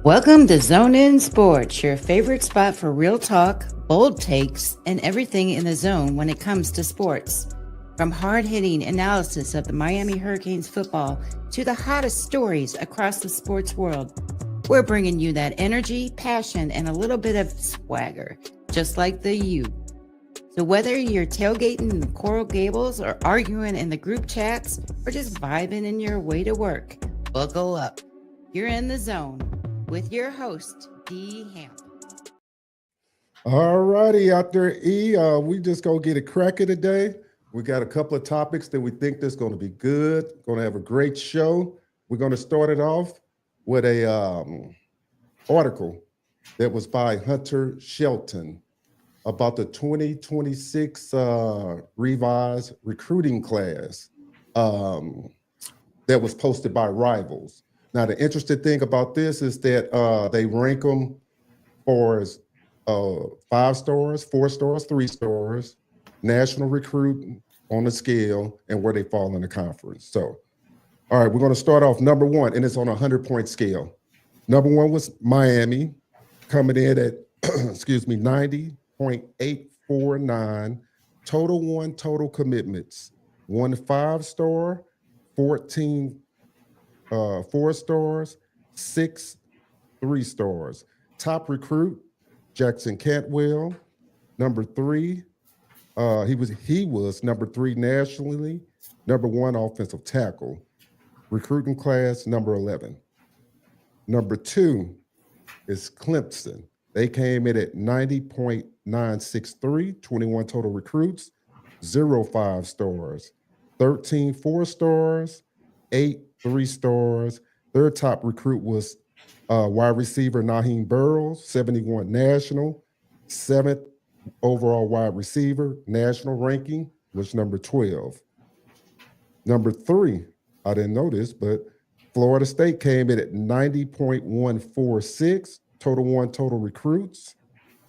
Welcome to Zone In Sports, your favorite spot for real talk, bold takes, and everything in the zone when it comes to sports. From hard-hitting analysis of the Miami Hurricanes football to the hottest stories across the sports world, we're bringing you that energy, passion, and a little bit of swagger, just like the U. So whether you're tailgating in the Coral Gables or arguing in the group chats or just vibing in your way to work, buckle up. You're in the zone with your host, D. Hamp. All righty, out there, E. We just gonna get it cracking today. We got a couple of topics that we think that's going to be good. Going to have a great show. We're going to start it off with a article that was by Hunter Shelton about the 2026 revised recruiting class that was posted by Rivals. Now, the interesting thing about this is that they rank them for 5 stars, 4 stars, 3 stars, national recruit on the scale, and where they fall in the conference. So, all right, we're going to start off number 1, and it's on a 100-point scale. Number 1 was Miami, coming in at, 90.849 total commitments. 1 5-star, 14 4 stars, 6 3 stars. Top recruit, Jackson Cantwell. Number 3, he was number 3 nationally, number 1 offensive tackle. Recruiting class number 11. Number 2 is Clemson. They came in at 90.963, 21 total recruits, 0 5 stars, 13 4 stars, 8 3 stars. Their top recruit was wide receiver Naheem Burrows, 71 national, 7th overall wide receiver, national ranking was number 12. Number 3, I didn't know this, but Florida State came in at 90.146, total recruits,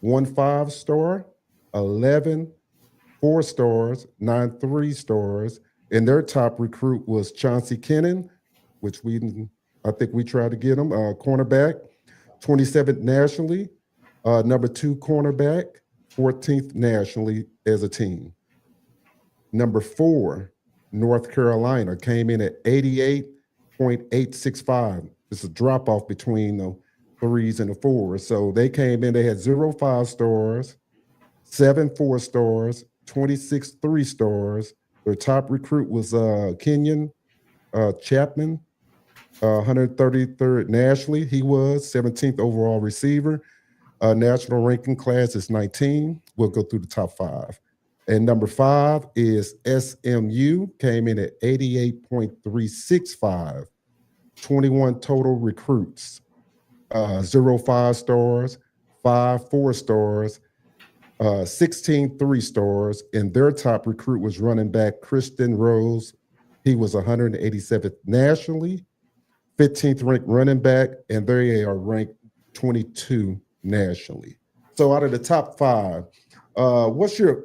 1 5-star, 11 4 stars, 9 3 stars, and their top recruit was Chauncey Kennan, which I think we tried to get him, cornerback, 27th nationally, number 2 cornerback, 14th nationally as a team. Number 4, North Carolina came in at 88.865. It's a drop off between the 3s and the 4s. So they came in, they had 0 5 stars, 7 4 stars, 26 3 stars. Their top recruit was Kenyon Chapman, 133rd nationally. He was 17th overall receiver. National ranking class is 19. We'll go through the top 5. And number 5 is SMU, came in at 88.365, 21 total recruits, 0 5 stars, 5 4 stars, 16 3 stars, and their top recruit was running back Kristen Rose. He was 187th nationally, 15th ranked running back, and they are ranked 22 nationally. So out of the top 5, what's your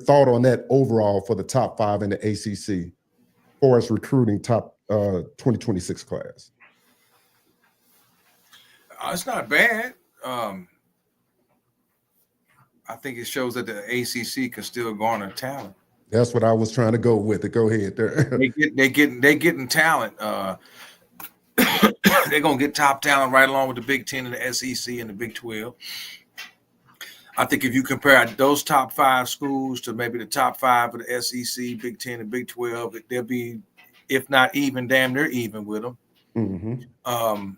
thought on that overall for the top 5 in the ACC for us recruiting top 2026 class? It's not bad. I think it shows that the ACC can still garner talent. That's what I was trying to go with. Go ahead. They getting talent. They're gonna get top talent right along with the Big 10 and the SEC and the Big 12. I think if you compare those top 5 schools to maybe the top 5 of the SEC, Big 10, and Big 12, they'll be, if not even, damn near even with them. Mm-hmm.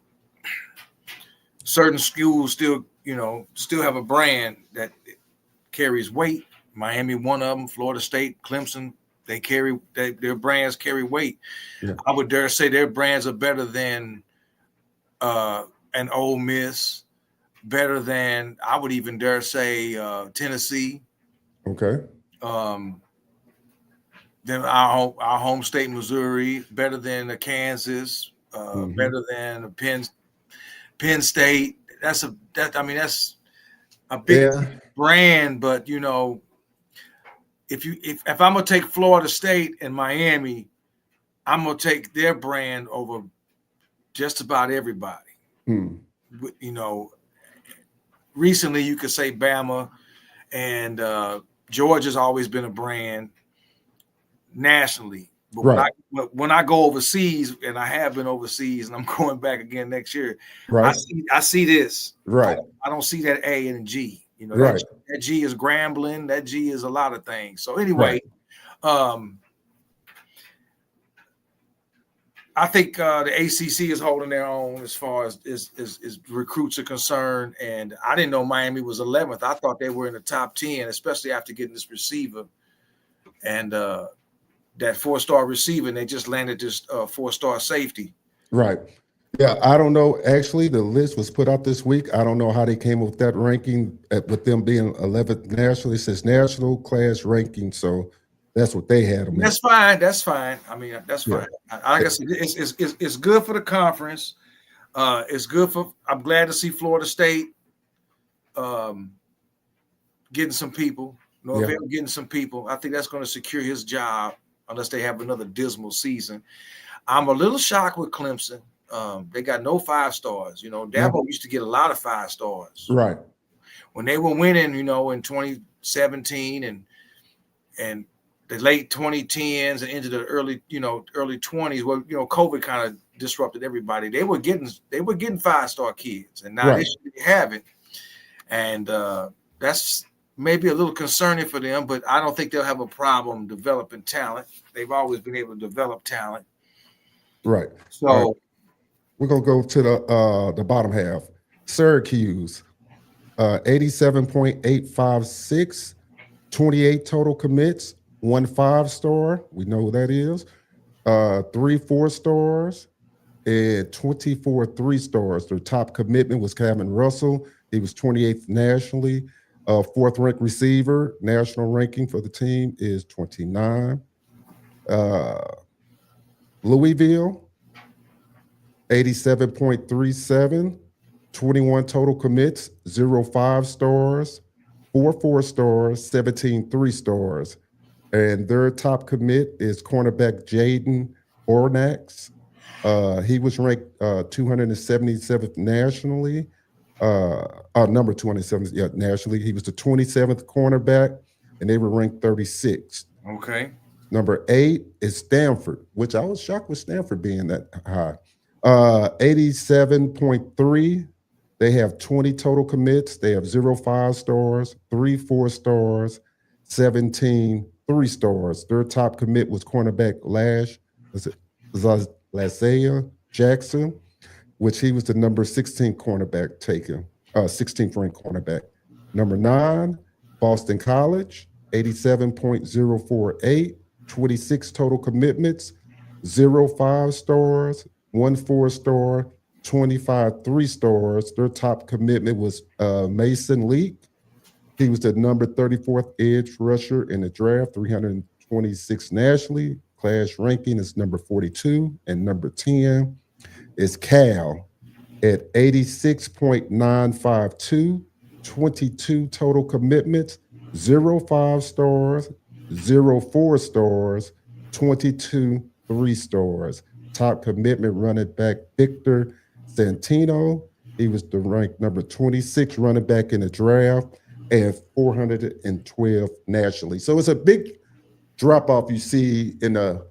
Certain schools still have a brand that carries weight. Miami, one of them. Florida State, Clemson, their brands carry weight. Yeah. I would dare say their brands are better than an Ole Miss, better than, I would even dare say, Tennessee. Okay. Then our home state, Missouri, better than Kansas, better than Penn State. That's a big brand, but if I'm gonna take Florida State and Miami, I'm gonna take their brand over just about everybody. you know, recently you could say Bama and Georgia's always been a brand nationally. But Right. when I go overseas, and I have been overseas, and I'm going back again next year, Right. I see this. Right. I don't see that A and G. You know, Right. that G is Grambling. That G is a lot of things. So anyway, I think the ACC is holding their own as far as recruits are concerned. And I didn't know Miami was 11th. I thought they were in the top 10, especially after getting this receiver and that 4-star receiver. And they just landed this 4-star safety. Right. Yeah, I don't know. Actually, the list was put out this week. I don't know how they came up with that ranking with them being 11th nationally. It says national class ranking, so that's what they had them. That's fine. That's fine. I mean, that's fine. Like I said, it's good for the conference. It's good for. I'm glad to see Florida State getting some people. Norvell getting some people. I think that's going to secure his job unless they have another dismal season. I'm a little shocked with Clemson. They got no 5-stars. You know, Dabo used to get a lot of 5-stars. Right. When they were winning, you know, in 2017 and the late 2010s and into the early 20s, where COVID kind of disrupted everybody. They were getting 5-star kids, and now they haven't. And that's maybe a little concerning for them, but I don't think they'll have a problem developing talent. They've always been able to develop talent. Right. So we're gonna go to the bottom half. Syracuse, 87.856, 28 total commits, 1 5-star. We know who that is. 3 4-stars and 24 3-stars. Their top commitment was Cameron Russell. He was 28th nationally. 4th ranked receiver. National ranking for the team is 29. Louisville, 87.37, 21 total commits, 0 5-stars, 4 4-stars, 17 3-stars. And their top commit is cornerback Jaden Ornax. He was ranked 277th nationally, number 270 nationally. He was the 27th cornerback, and they were ranked 36th. Okay. Number 8 is Stanford, which I was shocked with Stanford being that high. 87.3. They have 20 total commits. They have 0 5-stars, 3 4-stars, 17 3-stars. Their top commit was cornerback Lasea Jackson, which he was the number 16 cornerback taken, 16th ranked cornerback. Number 9, Boston College, 87.048, 26 total commitments, 0 5-stars, 1 4-star, 25 3-stars. Their top commitment was Mason Leak. He was the number 34th edge rusher in the draft, 326 nationally. Class ranking is number 42, and number 10 is Cal at 86.952, 22 total commitments, 0 5-stars, 0 4-stars, 22 3-stars. Top commitment running back Victor Santino. He was the ranked number 26 running back in the draft and 412 nationally. So it's a big drop off you see in the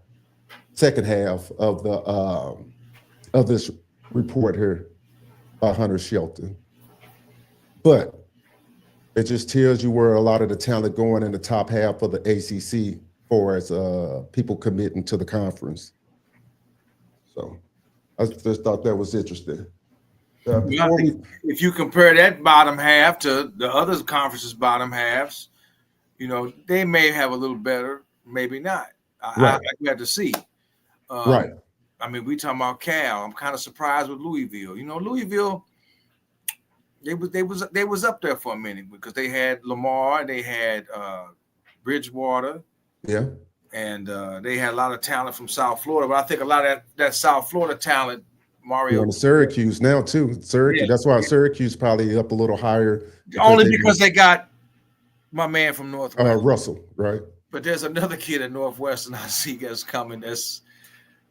second half of the of this report here by Hunter Shelton. But it just tells you where a lot of the talent going in the top half of the ACC for as people committing to the conference. So I just thought that was interesting. If you compare that bottom half to the other conferences' bottom halves, they may have a little better, maybe not. I have to see. Right. I mean, we talking about Cal. I'm kind of surprised with Louisville. Louisville, they was up there for a minute because they had Lamar, they had Bridgewater. Yeah. And they had a lot of talent from South Florida. But I think a lot of that South Florida talent, Mario. Going to Syracuse now, too. Syracuse. That's why Syracuse probably up a little higher. Only because they got my man from Northwestern. Russell, right? But there's another kid at Northwestern I see that's coming. That's,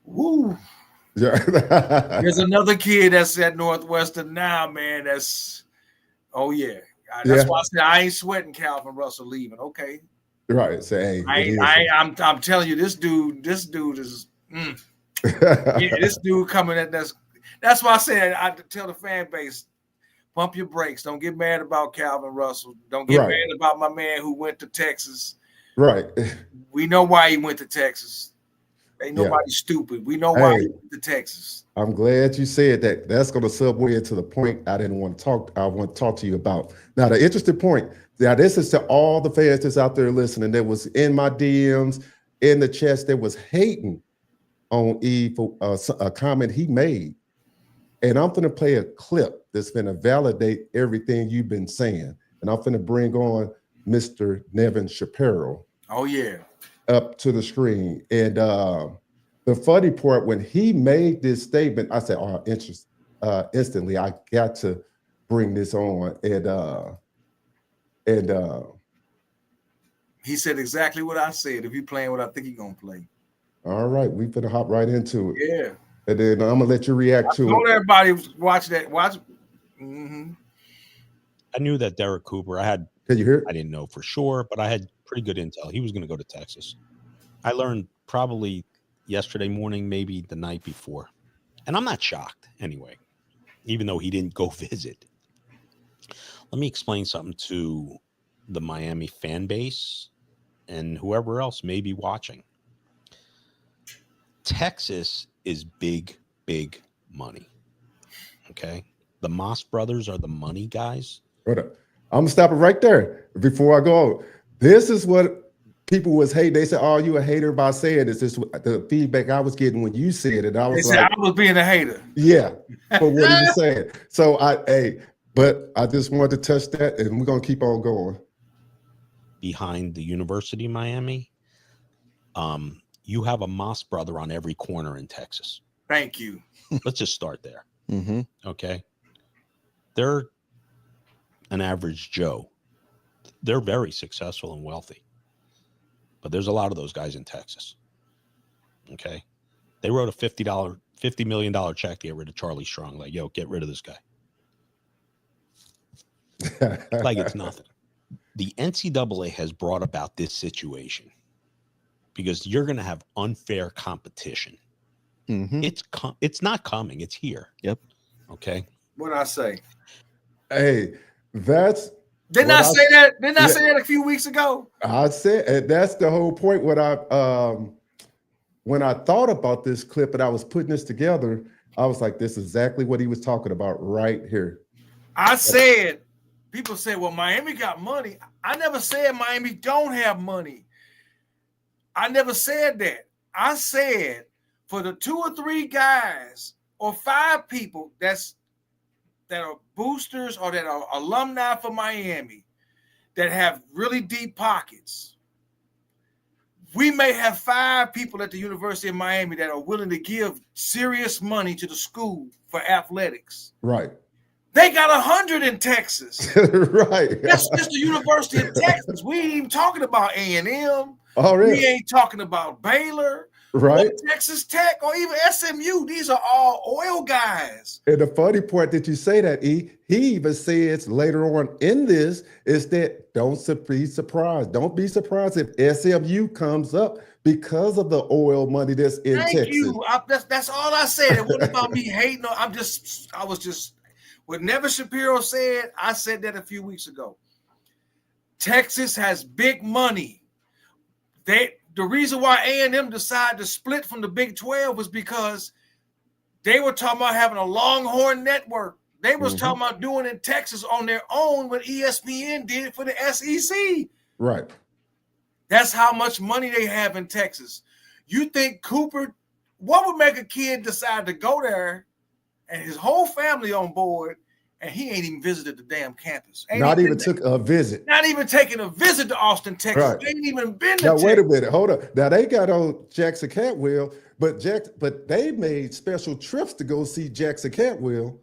woo. Yeah. There's another kid that's at Northwestern now, man. That's yeah. That's Yeah. why I said I ain't sweating Calvin Russell leaving. Okay. Right. Say, hey, it is. I'm telling you, this dude is this dude coming at that's why I said I tell the fan base, pump your brakes. Don't get mad about Calvin Russell. Don't get mad about my man who went to Texas. Right. We know why he went to Texas. Ain't nobody stupid. We know why he went to Texas. I'm glad you said that. That's going to segue into the point I want to talk to you about. Now, the interesting point. Now, this is to all the fans that's out there listening. That was in my DMs, in the chats, that was hating on E for a comment he made. And I'm going to play a clip that's going to validate everything you've been saying. And I'm going to bring on Mr. Nevin Shapiro. Oh, yeah. Up to the screen. And the funny part, when he made this statement, I said, instantly, I got to bring this on. And he said exactly what I said. If you playing what I think he's going to play. All right. We finna hop right into it. Yeah. And then I'm going to let you react to it. Don't everybody watch that. Watch. Mm-hmm. I knew that Derek Cooper, Can you hear it? I didn't know for sure, but I had pretty good intel. He was going to go to Texas. I learned probably yesterday morning, maybe the night before. And I'm not shocked anyway, even though he didn't go visit. Let me explain something to the Miami fan base and whoever else may be watching. Texas is big, big money. Okay? The Moss brothers are the money guys. Hold up. I'm going to stop it right there before I go. This is what people was hating. They said, "Oh, you a hater by saying this." This is the feedback I was getting when you said it. I was like, I was being a hater. Yeah, for what he was saying. So but I just wanted to touch that, and we're gonna keep on going. Behind the University of Miami, you have a Moss brother on every corner in Texas. Thank you. Let's just start there. Mm-hmm. Okay, they're an average Joe. They're very successful and wealthy. But there's a lot of those guys in Texas. Okay. They wrote a $50 million check to get rid of Charlie Strong. Like, yo, get rid of this guy. Like it's nothing. The NCAA has brought about this situation because you're going to have unfair competition. Mm-hmm. It's not coming. It's here. Yep. Okay. What'd I say? Hey, that's... Didn't I say that? Didn't I say that a few weeks ago? I said that's the whole point. When I thought about this clip and I was putting this together, I was like, "This is exactly what he was talking about right here." I said, people say, "Well, Miami got money." I never said Miami don't have money. I never said that. I said for the 2 or 3 guys or 5 people that are boosters or that are alumni for Miami that have really deep pockets. We may have 5 people at the University of Miami that are willing to give serious money to the school for athletics. Right. They got 100 in Texas. Right. That's just the University of Texas. We ain't even talking about A&M. Oh, really? We ain't talking about Baylor. Right. Or Texas Tech or even SMU. These are all oil guys. And the funny part that you say that, he even says later on in this is that don't be surprised. Don't be surprised if SMU comes up because of the oil money that's in Texas. Thank you. That's all I said. It wasn't about me hating. I was just what Nevin Shapiro said. I said that a few weeks ago. Texas has big money. The reason why A&M decided to split from the Big 12 was because they were talking about having a Longhorn network. They was talking about doing it in Texas on their own when ESPN did it for the SEC. Right. That's how much money they have in Texas. You think Cooper, what would make a kid decide to go there and his whole family on board and he ain't even visited the damn campus? Not even took a visit. Not even taking a visit to Austin, Texas. Right. They ain't even been to Now, Texas. wait a minute. Hold up. Now, they got on Jackson Cantwell, but they made special trips to go see Jackson Cantwell.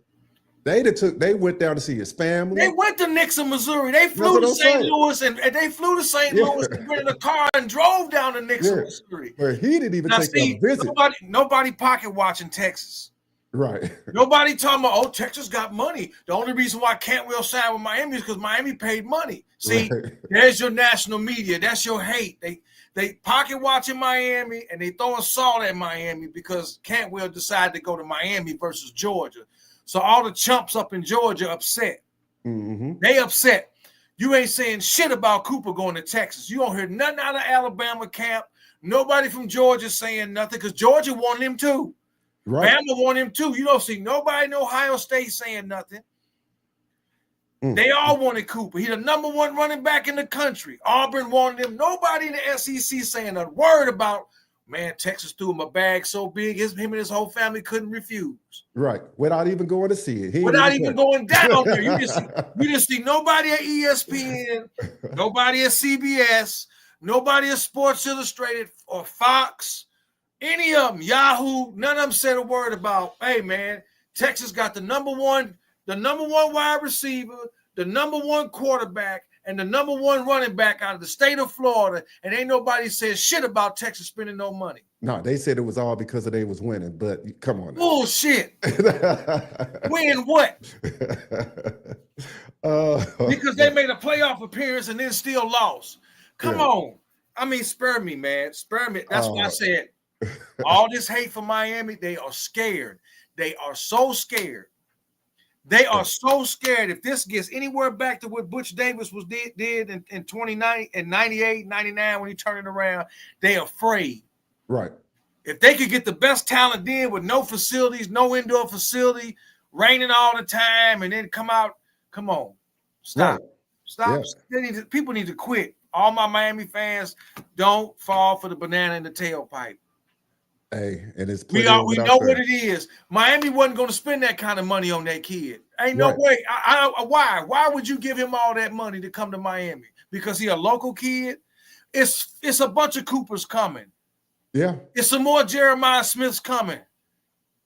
They went down to see his family. They went to Nixon, Missouri. They That's flew what to I'm St. saying. Louis and they flew to St. Yeah. Louis and rented a car and drove down to Nixon, Yeah. Missouri. But he didn't even Now, take a visit. nobody pocket watching Texas. Right. Nobody talking about, oh, Texas got money. The only reason why Cantwell signed with Miami is because Miami paid money. See, Right. there's your national media. That's your hate. They pocket watching Miami and they throwing salt at Miami because Cantwell decided to go to Miami versus Georgia. So all the chumps up in Georgia upset. Mm-hmm. They upset. You ain't saying shit about Cooper going to Texas. You don't hear nothing out of Alabama camp. Nobody from Georgia saying nothing because Georgia wanted him too. Right. Bama wanted him too. You don't see nobody in Ohio State saying nothing. They all wanted Cooper. He's the number one running back in the country. Auburn wanted him. Nobody in the SEC saying a word about, man, Texas threw him a bag so big, him and his whole family couldn't refuse. Right. Without even going to see it. Without even going down there. You didn't see nobody at ESPN, nobody at CBS, nobody at Sports Illustrated or Fox, any of them, Yahoo, none of them said a word about, hey, man, Texas got the number one wide receiver, the number one quarterback, and the number one running back out of the state of Florida, and ain't nobody said shit about Texas spending no money. No, they said it was all because they was winning, but come on. Bullshit. Win what? Because they made a playoff appearance and then still lost. Come on. I mean, spare me, man. Spare me. That's why I said all this hate for Miami, they are scared. They are so scared. They are so scared. If this gets anywhere back to what Butch Davis did in 29 and 98, 99 when he turned it around, they're afraid. Right. If they could get the best talent then with no facilities, no indoor facility, raining all the time, and then come out, come on. Stop. Right. Stop. Yeah. People need to quit. All my Miami fans, don't fall for the banana in the tailpipe. Hey, and it's we know what it is. Miami wasn't going to spend that kind of money on that kid. Ain't no way. Why? Why would you give him all that money to come to Miami? Because he a local kid? It's a bunch of Coopers coming. Yeah. It's some more Jeremiah Smiths coming.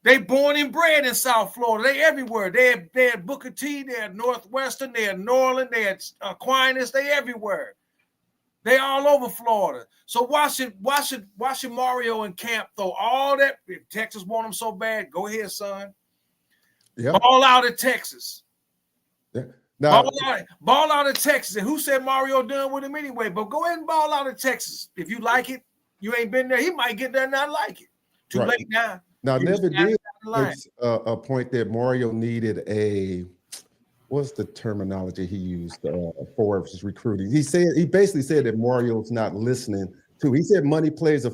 They born and bred in South Florida. They everywhere. They had Booker T. They had Northwestern. They had Norland. They had Aquinas. They everywhere. They all over Florida. So why should Mario and Camp throw all that? If Texas want them so bad, go ahead, son. Yeah. Ball out of Texas. Yeah. Now, ball out of Texas. And who said Mario done with him anyway? But go ahead and ball out of Texas. If you like it, you ain't been there. He might get there and not like it. Too late now. Now, never did a point that Mario needed a. What's the terminology he used for his recruiting? He basically said that Mario's not listening to. He said money plays a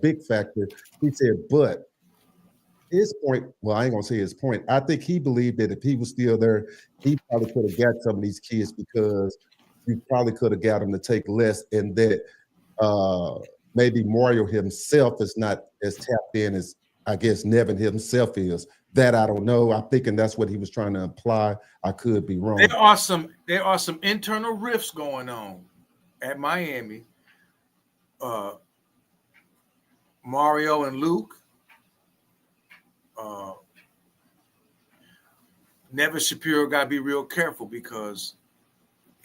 big factor. He said, but his point. Well, I ain't gonna say his point. I think he believed that if he was still there, he probably could have got some of these kids because you probably could have got them to take less, and that maybe Mario himself is not as tapped in as I guess Nevin himself is. That I don't know. I'm thinking that's what he was trying to imply. I could be wrong. There are some internal rifts going on at Miami. Mario and Luke. Nevin Shapiro got to be real careful because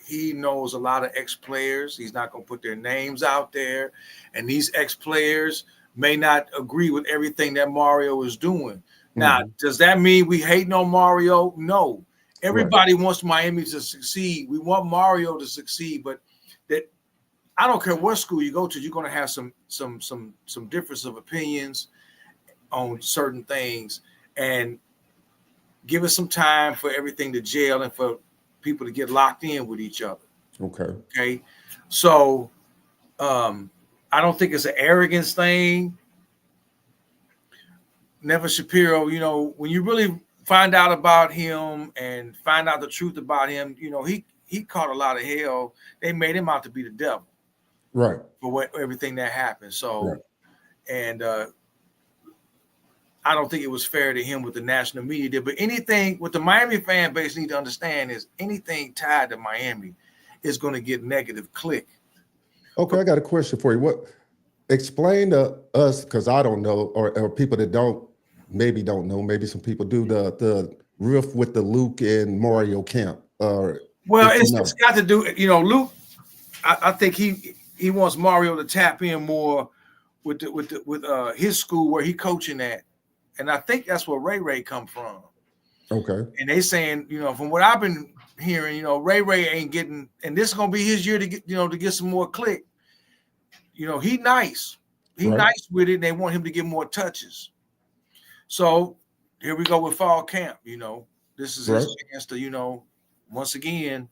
he knows a lot of ex-players. He's not going to put their names out there, and these ex-players may not agree with everything that Mario is doing. Now, does that mean we hating on Mario? No. Everybody wants Miami to succeed. We want Mario to succeed, but that I don't care what school you go to, you're going to have some difference of opinions on certain things, and give us some time for everything to gel and for people to get locked in with each other. Okay. So I don't think it's an arrogance thing. Nevin Shapiro, when you really find out about him and find out the truth about him, he caught a lot of hell. They made him out to be the devil, right? For everything that happened. So, and I don't think it was fair to him what the national media did. But anything what the Miami fan base need to understand is anything tied to Miami is going to get negative click. Okay, I got a question for you. Explain to us, because I don't know, or people that maybe don't know, maybe some people do, the riff with the Luke and Mario camp? Well, if you know. it's got to do, Luke. I think he wants Mario to tap in more with his school where he coaching at, and I think that's where Ray come from. Okay. And they saying, from what I've been hearing, Ray ain't getting, and this is gonna be his year to get, to get some more click. He nice. He nice with it, and they want him to get more touches. So here we go with fall camp. This is his chance to, once again,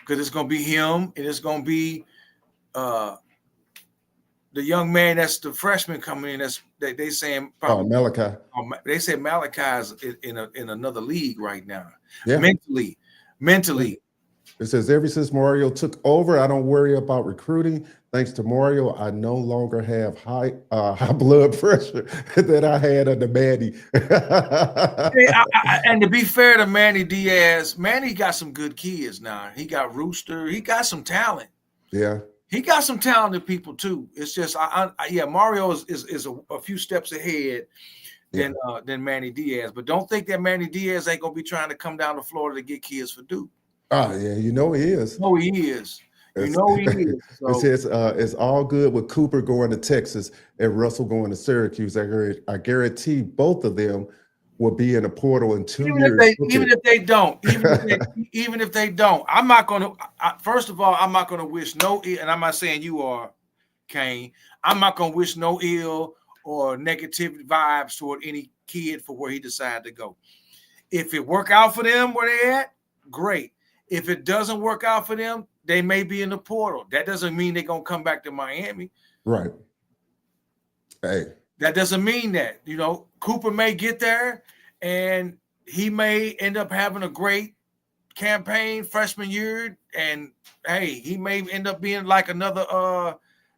because it's gonna be him, and it's gonna be the young man that's the freshman coming in. They saying probably Malachi. They say Malachi is in another league right now. Yeah. Mentally. It says, ever since Mario took over, I don't worry about recruiting. Thanks to Mario, I no longer have high blood pressure that I had under Manny. And to be fair to Manny Diaz, Manny got some good kids now. He got Rooster. He got some talent. Yeah. He got some talented people too. It's just, Mario is a few steps ahead than Manny Diaz. But don't think that Manny Diaz ain't gonna be trying to come down to Florida to get kids for Duke. Oh yeah, he is. No, he is. He is. So. It says it's all good with Cooper going to Texas and Russell going to Syracuse. I guarantee both of them will be in the portal in 2 years. Even if they don't, I'm not going to. First of all, I'm not going to wish no ill, and I'm not saying you are, Kane. I'm not going to wish no ill or negative vibes toward any kid for where he decided to go. If it work out for them where they at, great. If it doesn't work out for them, they may be in the portal. That doesn't mean they're going to come back to Miami. Right. Hey. That doesn't mean that. Cooper may get there and he may end up having a great campaign freshman year. And, hey, he may end up being like another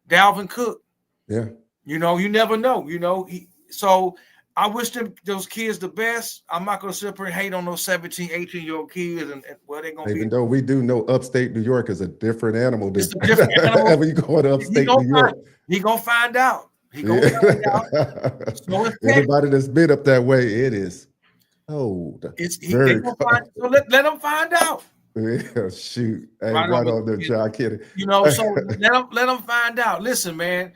Dalvin Cook. Yeah. You never know. So I wish those kids the best. I'm not going to sit up here and hate on those 17, 18-year-old kids and where they're going to be. Even though we do know upstate New York is a different animal. It's a different animal. When you go to upstate New York. He's going to find out. Find out. So everybody that's been up that way, it is cold. So let them find out. Yeah, shoot. Hey, right on there, John. Kidding. So let them find out. Listen, man.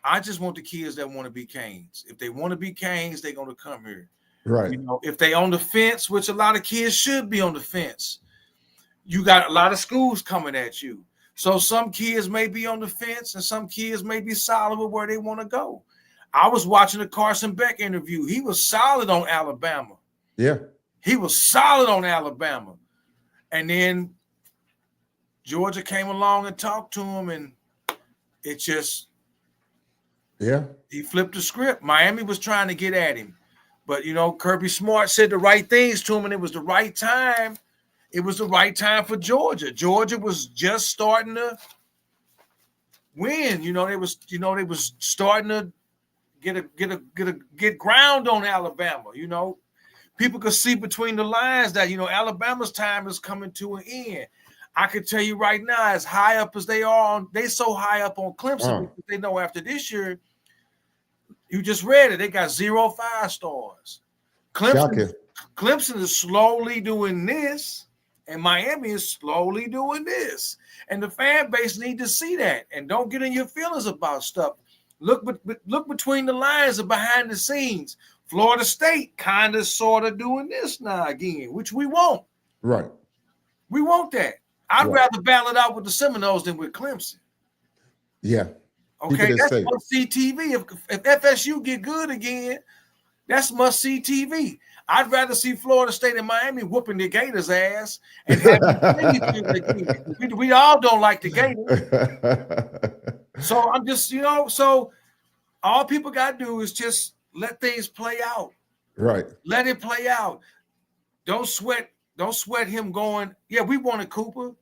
I just want the kids that want to be Canes. If they want to be Canes, they're going to come here. Right. If they on the fence, which a lot of kids should be on the fence, you got a lot of schools coming at you. So some kids may be on the fence and some kids may be solid with where they want to go. I was watching the Carson Beck interview. He was solid on Alabama. Yeah. He was solid on Alabama. And then Georgia came along and talked to him, and it just – yeah, he flipped the script. Miami was trying to get at him, but Kirby Smart said the right things to him, and it was the right time. It was the right time for Georgia. Georgia was just starting to win. They was starting to get ground on Alabama. People could see between the lines that Alabama's time is coming to an end. I can tell you right now, as high up as they are, they so high up on Clemson because they know after this year, you just read it, they got 0 5-stars. Clemson is slowly doing this, and Miami is slowly doing this. And the fan base need to see that. And don't get in your feelings about stuff. Look between the lines and behind the scenes. Florida State kind of sort of doing this now again, which we want. Right. We want that. I'd rather battle it out with the Seminoles than with Clemson. Yeah. Okay, that's must-see TV. If FSU get good again, that's must-see TV. I'd rather see Florida State and Miami whooping the Gators' ass and we all don't like the Gators. So I'm just, so all people got to do is just let things play out. Right. Let it play out. Don't sweat him going, yeah, we wanted Cooper.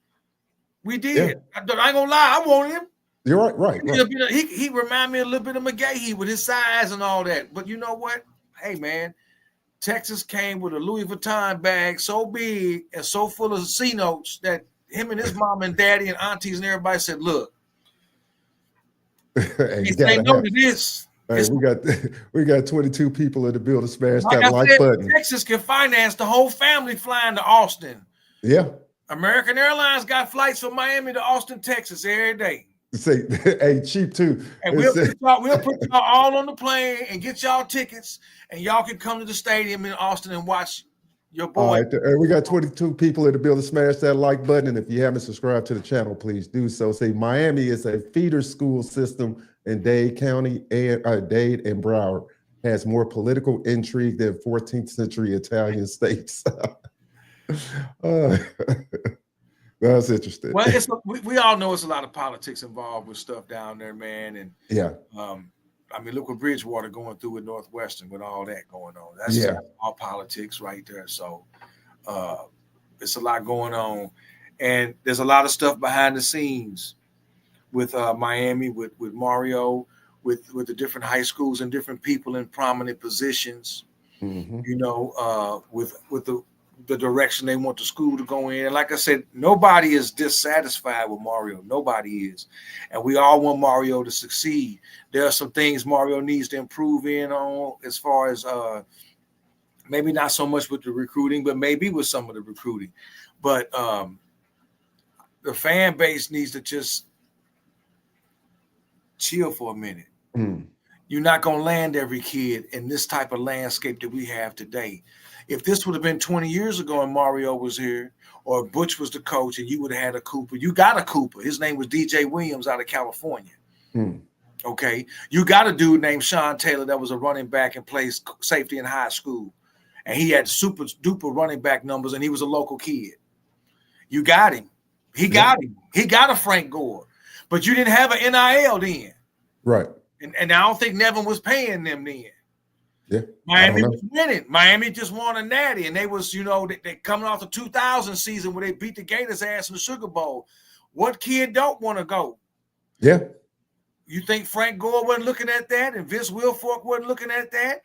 We did. Yeah. I ain't gonna lie, I want him. You're right. He remind me a little bit of McGahee with his size and all that. But you know what? Hey, man, Texas came with a Louis Vuitton bag so big and so full of C notes that him and his mom and daddy and aunties and everybody said, look, if they know this, Hey, we got 22 people in the building. Smash Like that I like said, button. Texas can finance the whole family flying to Austin. Yeah. American Airlines got flights from Miami to Austin, Texas every day. Say, hey, cheap too. And we'll put y'all all on the plane and get y'all tickets, and y'all can come to the stadium in Austin and watch your boy. All right, we got 22 people in the building. Smash that like button, and if you haven't subscribed to the channel, please do so. Say Miami is a feeder school system in Dade County, and Dade and Broward has more political intrigue than 14th century Italian states. That's interesting. Well, we all know it's a lot of politics involved with stuff down there, man. And yeah, I mean, look what Bridgewater going through with Northwestern with all that going on. That's all politics right there. So it's a lot going on, and there's a lot of stuff behind the scenes with Miami, with Mario, with the different high schools and different people in prominent positions. Mm-hmm. You know, with the direction they want the school to go in. And like I said, nobody is dissatisfied with Mario. Nobody is. And we all want Mario to succeed. There are some things Mario needs to improve in on as far as maybe not so much with the recruiting, but maybe with some of the recruiting. But the fan base needs to just chill for a minute. Mm. You're not going to land every kid in this type of landscape that we have today. If this would have been 20 years ago and Mario was here, or Butch was the coach and you would have had a Cooper, you got a Cooper. His name was DJ Williams out of California. Mm. Okay. You got a dude named Sean Taylor that was a running back and plays safety in high school. And he had super duper running back numbers and he was a local kid. You got him. He got him. He got a Frank Gore. But you didn't have an NIL then. Right. And I don't think Nevin was paying them then. Yeah, Miami was winning. Miami just won a natty, and they was, you know, they coming off the 2000 season where they beat the Gators' ass in the Sugar Bowl. What kid don't want to go? Yeah. You think Frank Gore wasn't looking at that, and Vince Wilfork wasn't looking at that?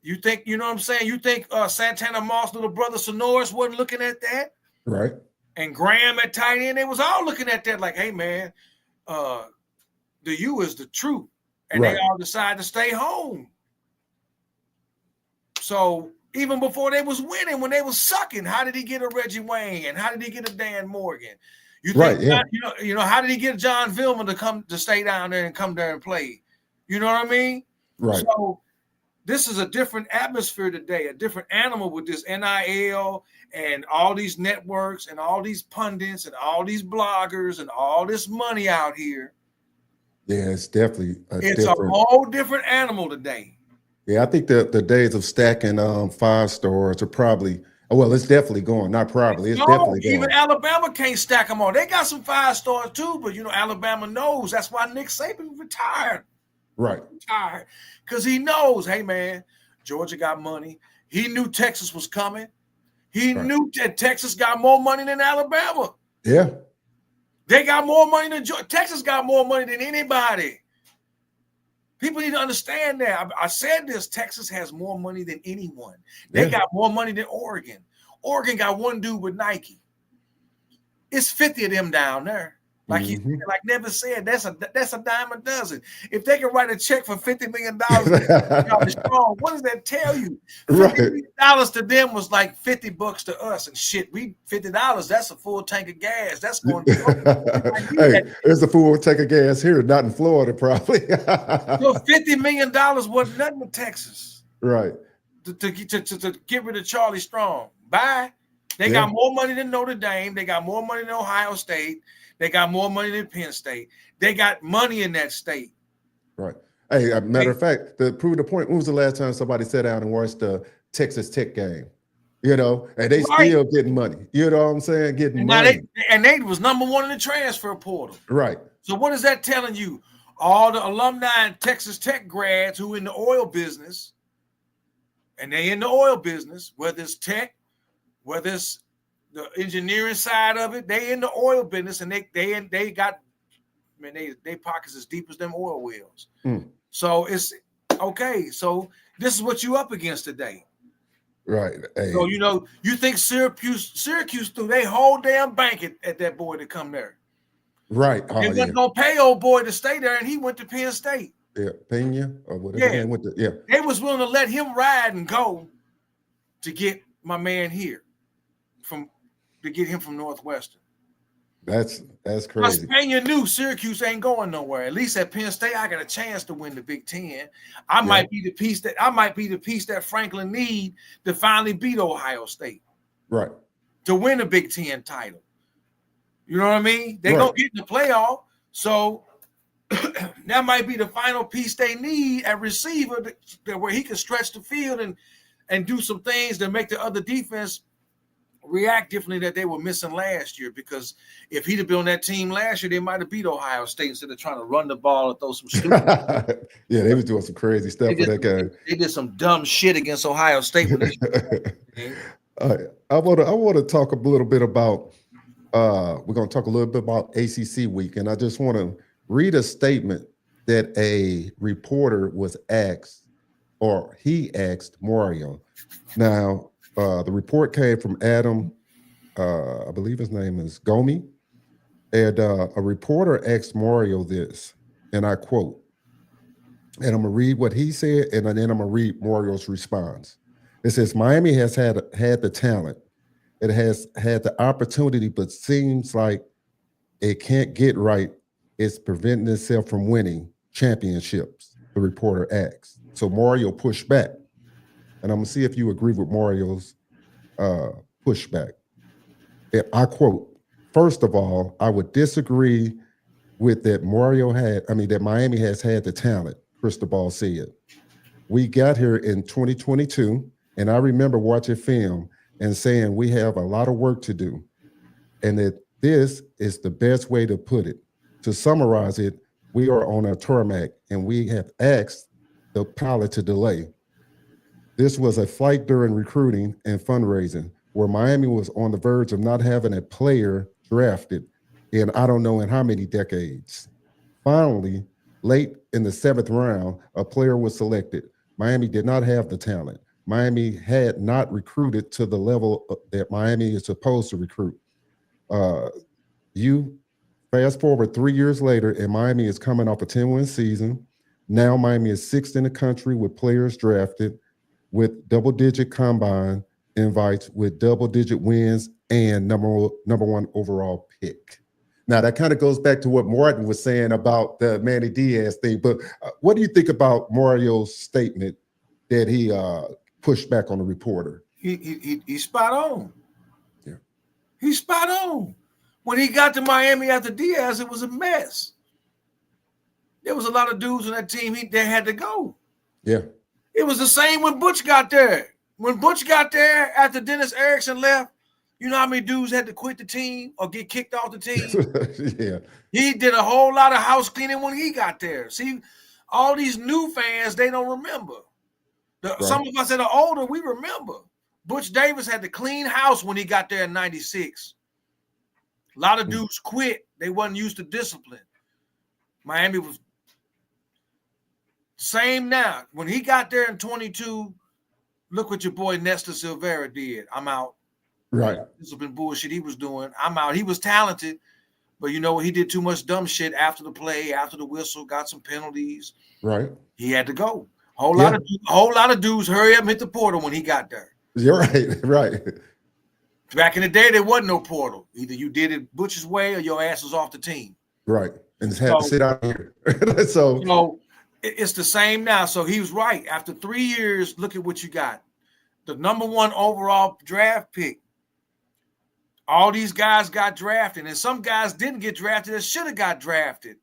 You think, you know what I'm saying? You think Santana Moss' little brother Sonoris wasn't looking at that? Right. And Graham at tight end, they was all looking at that like, hey, man, the U is the truth. And they all decided to stay home. So even before they was winning, when they was sucking, how did he get a Reggie Wayne? And how did he get a Dan Morgan? You think, you know, how did he get John Vilma to stay down there and come there and play? You know what I mean? Right. So this is a different atmosphere today, a different animal with this NIL and all these networks and all these pundits and all these bloggers and all this money out here. Yeah, it's definitely a whole different animal today. Yeah, I think the days of stacking 5 stars are probably, well, it's definitely going. Not probably, it's definitely going. Even Alabama can't stack them all. They got some 5 stars too, but you know, Alabama knows. That's why Nick Saban retired. Right. Retired. Because he knows, hey man, Georgia got money. He knew Texas was coming. He knew that Texas got more money than Alabama. Yeah. They got more money than Georgia. Texas got more money than anybody. People need to understand that. I said this, Texas has more money than anyone. They got more money than Oregon. Oregon got one dude with Nike. It's 50 of them down there. Like like Nevin said, that's a dime a dozen. If they can write a check for $50 million, what does that tell you? $50 million to them was like $50 to us and shit. We $50, that's a full tank of gas. That's going to hey, there's a full tank of gas here, not in Florida, probably. So $50 million wasn't nothing to Texas. Right. To get rid of Charlie Strong. Bye. They got more money than Notre Dame. They got more money than Ohio State. They got more money than Penn State. They got money in that state. Right. Hey, matter of fact, to prove the point, when was the last time somebody sat down and watched the Texas Tech game? You know, and they still getting money. You know what I'm saying? Getting money. They was number 1 in the transfer portal. Right. So what is that telling you? All the alumni and Texas Tech grads who in the oil business, and they in the oil business, whether it's tech, whether it's the engineering side of it, they in the oil business, and they got, man, they pockets as deep as them oil wells. So it's okay. So this is what you up against today. Right. Hey. So you know, you think Syracuse threw their whole damn bank at that boy to come there. Right. They wasn't gonna pay old boy to stay there, and he went to Penn State. Pena or whatever Yeah. name went to, yeah. They was willing to let him ride and go to get my man here to get him from Northwestern. That's Plus, crazy. Pena knew Syracuse ain't going nowhere. At least at Penn State, I got a chance to win the Big Ten. I might be the piece that Franklin need to finally beat Ohio State. Right. To win a Big Ten title. You know what I mean? They're going to get in the playoff. So that might be the final piece they need at receiver where he can stretch the field and do some things that make the other defense react differently that they were missing last year. Because if he'd have been on that team last year, they might have beat Ohio State instead of trying to run the ball and throw some stupid. Yeah, they was doing some crazy stuff for that game. They did some dumb shit against Ohio State. I want to talk a little bit about. We're going to talk a little bit about ACC week, and I just want to read a statement that a reporter was asked, or he asked Mario. Now, the report came from Adam, I believe his name is Gomi, and a reporter asked Mario this, and I quote, and I'm going to read what he said, and then I'm going to read Mario's response. It says, Miami has had the talent. It has had the opportunity, but seems like it can't get right. It's preventing itself from winning championships, the reporter asked. So Mario pushed back. And I'm going to see if you agree with Mario's pushback. I quote, first of all, I would disagree with that that Miami has had the talent, Cristobal said. We got here in 2022, and I remember watching film and saying we have a lot of work to do, and that this is the best way to put it. To summarize it, we are on a tarmac, and we have asked the pilot to delay. This was a flight during recruiting and fundraising where Miami was on the verge of not having a player drafted in I don't know in how many decades. Finally, late in the 7th round, a player was selected. Miami did not have the talent. Miami had not recruited to the level that Miami is supposed to recruit. You fast forward 3 years later, and Miami is coming off a 10-win season. Now Miami is 6th in the country with players drafted, with double-digit combine invites, with double-digit wins, and number one overall pick. Now, that kind of goes back to what Martin was saying about the Manny Diaz thing, but what do you think about Mario's statement that he pushed back on the reporter? He's spot on. Yeah. He's spot on. When he got to Miami after Diaz, it was a mess. There was a lot of dudes on that team they had to go. Yeah. It was the same when Butch got there. When Butch got there after Dennis Erickson left, you know how many dudes had to quit the team or get kicked off the team? Yeah. He did a whole lot of house cleaning when he got there. See, all these new fans, they don't remember. Some of us that are older, we remember. Butch Davis had to clean house when he got there in 96. A lot of dudes quit. They wasn't used to discipline. Miami was same now. When he got there in 22, look what your boy Nestor Silvera did. I'm out. Right. Discipline bullshit he was doing. I'm out. He was talented, but you know what? He did too much dumb shit after the play, after the whistle, got some penalties. Right. He had to go. Whole lot of dudes hurry up and hit the portal when he got there. You're right. Right. Back in the day, there wasn't no portal. Either you did it Butch's way or your ass was off the team. Right. And just had to sit out here. So it's the same now. So he was right. After 3 years, look at what you got. The number one overall draft pick. All these guys got drafted, and some guys didn't get drafted that should have got drafted.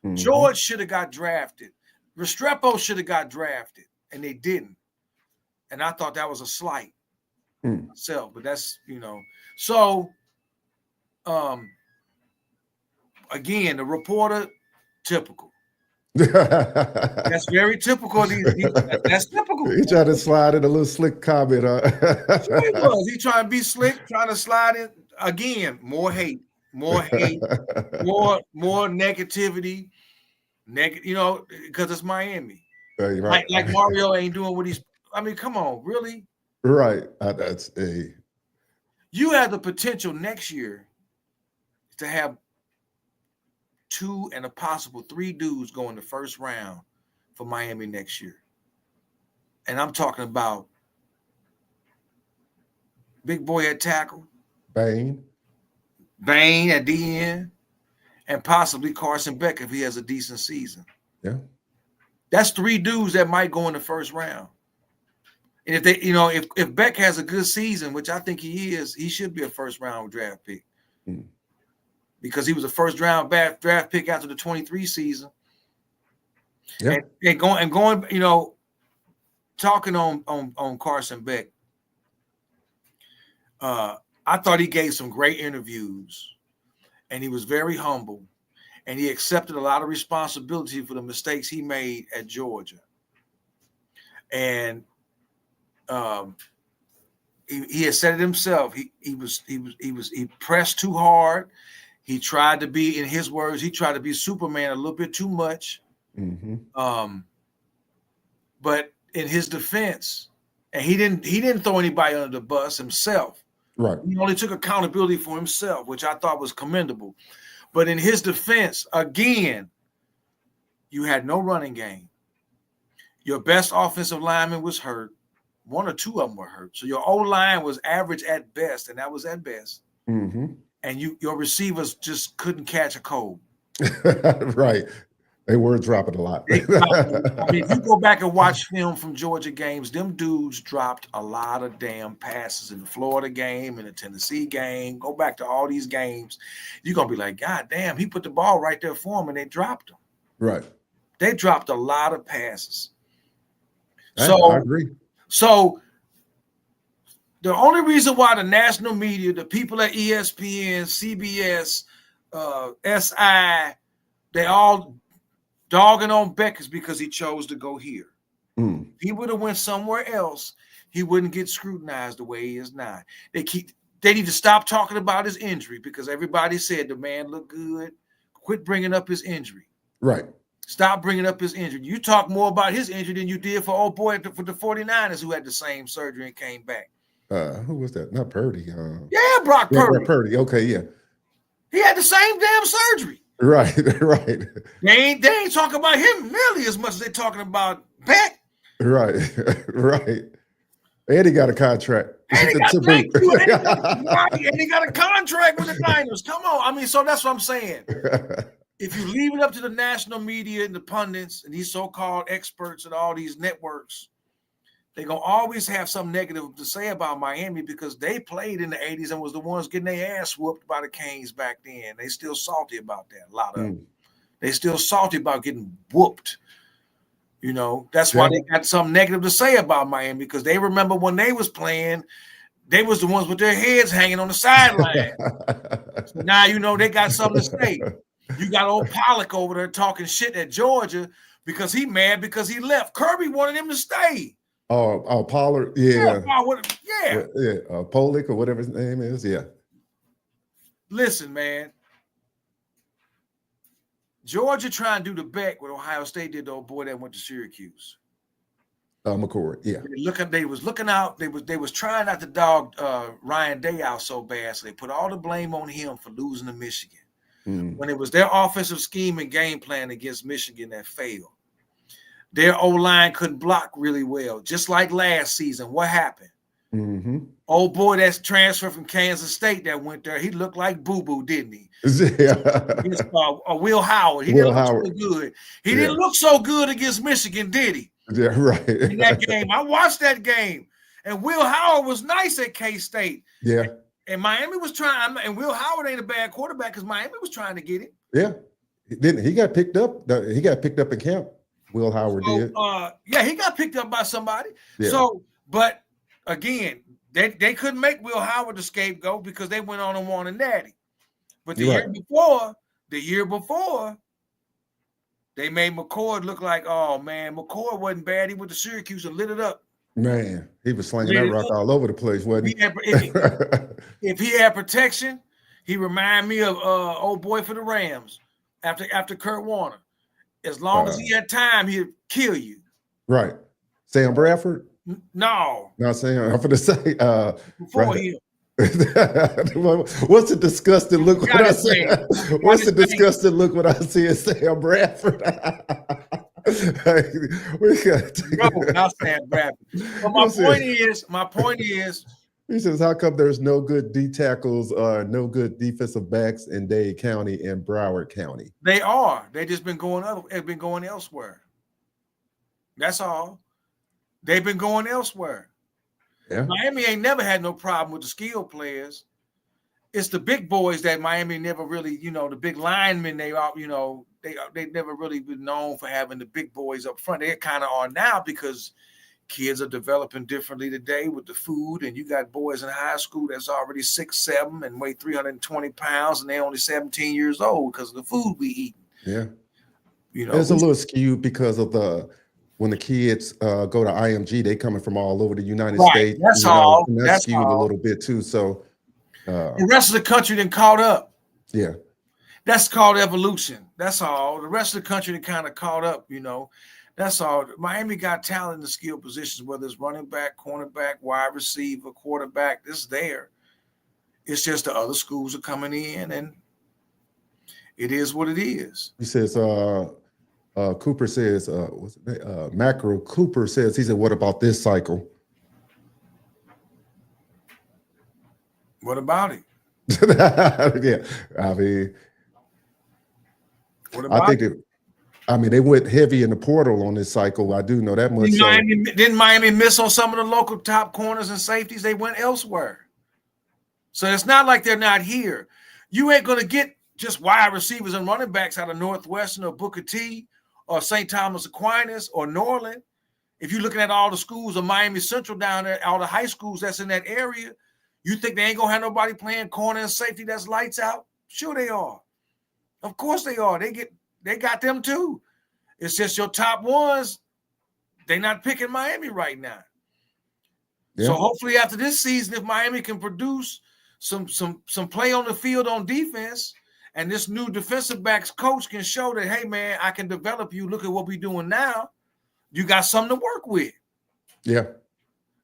Mm-hmm. George should have got drafted. Restrepo should have got drafted, and they didn't. And I thought that was a slight myself, but that's, So, again, the reporter, typical. That's very typical. That's typical. He tried to slide in a little slick comment. He trying to be slick, trying to slide in. Again, more hate, more negativity. Because it's Miami. Right. Like Mario ain't doing what he's. I mean, come on, really? Right. You have the potential next year to have 2 and a possible 3 dudes go in the first round for Miami next year. And I'm talking about big boy at tackle, Bain at DN, and possibly Carson Beck if he has a decent season. Yeah. That's 3 dudes that might go in the first round. And if they, if Beck has a good season, which I think he is, he should be a first round draft pick. Because he was a first round draft pick after the 23 season. Yeah. And going, talking on Carson Beck, I thought he gave some great interviews, and he was very humble, and he accepted a lot of responsibility for the mistakes he made at Georgia. And he had said it himself. He pressed too hard. He tried to be, in his words, he tried to be Superman a little bit too much. But in his defense, and he didn't throw anybody under the bus himself. Right. He only took accountability for himself, which I thought was commendable. But in his defense, again, you had no running game. Your best offensive lineman was hurt. 1 or 2 of them were hurt. So your O-line was average at best, and that was at best. And your receivers just couldn't catch a cold. Right. They were dropping a lot. I mean, if you go back and watch film from Georgia games, them dudes dropped a lot of damn passes in the Florida game, in the Tennessee game. Go back to all these games. You're going to be like, God damn, he put the ball right there for him, and they dropped him. Right. They dropped a lot of passes. I agree. So the only reason why the national media, the people at ESPN, CBS, SI, they all dogging on Beck is because he chose to go here. If he would have went somewhere else, he wouldn't get scrutinized the way he is now. They need to stop talking about his injury because everybody said the man looked good. Quit bringing up his injury. Right. Stop bringing up his injury. You talk more about his injury than you did for old boy for the 49ers who had the same surgery and came back. Who was that? Not Purdy. Yeah, Brock Purdy. Brock Purdy. Okay, yeah. He had the same damn surgery. Right, right. They ain't talking about him nearly as much as they're talking about Beck. Right, right. And he got a contract. And he got a contract with the Niners. Come on. I mean, so that's what I'm saying. If you leave it up to the national media and the pundits and these so-called experts and all these networks, they're going to always have something negative to say about Miami because they played in the 80s and was the ones getting their ass whooped by the Canes back then. They still salty about that, a lot of them. They still salty about getting whooped. That's why they got something negative to say about Miami because they remember when they was playing, they was the ones with their heads hanging on the sideline. So now, they got something to say. You got old Pollock over there talking shit at Georgia because he mad because he left. Kirby wanted him to stay. Oh, Pollard, yeah. Pollock or whatever his name is, yeah. Listen, man. Georgia trying to do the Beck what Ohio State did to old boy that went to Syracuse. McCord, yeah. They was looking out. They was trying not to dog Ryan Day out so bad, so they put all the blame on him for losing to Michigan. When it was their offensive scheme and game plan against Michigan that failed. Their O-line couldn't block really well. Just like last season, what happened? Old boy that's transferred from Kansas State that went there, he looked like boo-boo, didn't he? Yeah. Will Howard. He didn't look so good. He didn't look so good against Michigan, did he? Yeah, right. In that game. I watched that game. And Will Howard was nice at K-State. Yeah. And Miami was trying, and Will Howard ain't a bad quarterback because Miami was trying to get him. Yeah. He got picked up. He got picked up in camp. Will Howard did. Yeah, he got picked up by somebody. Yeah. So, but again, they couldn't make Will Howard the scapegoat because they went on and won a natty. But the year before, they made McCord look like, oh man, McCord wasn't bad. He went to Syracuse and lit it up. Man, he was slinging that rock all over the place, wasn't he? If he had protection, he reminded me of old boy for the Rams after Kurt Warner. As long as he had time, he'd kill you. Right. Sam Bradford? No. Not Sam. I'm going to say. Before him. What's the disgusted look when I say? What's the disgusted look when I see Sam Bradford? We got no, not Sam Bradford. But my point is. He says, "How come there's no good D tackles, no good defensive backs in Dade County and Broward County?" They are. They just been going up. They've been going elsewhere. That's all. They've been going elsewhere. Yeah. Miami ain't never had no problem with the skilled players. It's the big boys that Miami never really, the big linemen, they never really been known for having the big boys up front. They kind of are now because kids are developing differently today with the food, and you got boys in high school that's already 6'7" and weigh 320 pounds, and they're only 17 years old because of the food we eat. Yeah. It's a little skewed because of when the kids go to IMG, they coming from all over the United States. That's all. And that's skewed a little bit too. So the rest of the country then caught up. Yeah. That's called evolution. That's all. The rest of the country then kind of caught up, That's all. Miami got talent in the skill positions, whether it's running back, cornerback, wide receiver, quarterback. It's there. It's just the other schools are coming in, and it is what it is. He says, Cooper says, Macro Cooper says, he said, "What about this cycle?" What about it? Yeah, I mean, they went heavy in the portal on this cycle. I do know that much. Didn't Miami miss on some of the local top corners and safeties? They went elsewhere. So it's not like they're not here. You ain't going to get just wide receivers and running backs out of Northwestern or Booker T or St. Thomas Aquinas or Norland. If you're looking at all the schools of Miami Central down there, all the high schools that's in that area, you think they ain't going to have nobody playing corner and safety that's lights out? Sure they are. Of course they are. They got them too. It's just your top ones, they're not picking Miami right now. Yeah. So hopefully after this season, if Miami can produce some play on the field on defense, and this new defensive backs coach can show that, hey, man, I can develop you. Look at what we're doing now. You got something to work with. Yeah.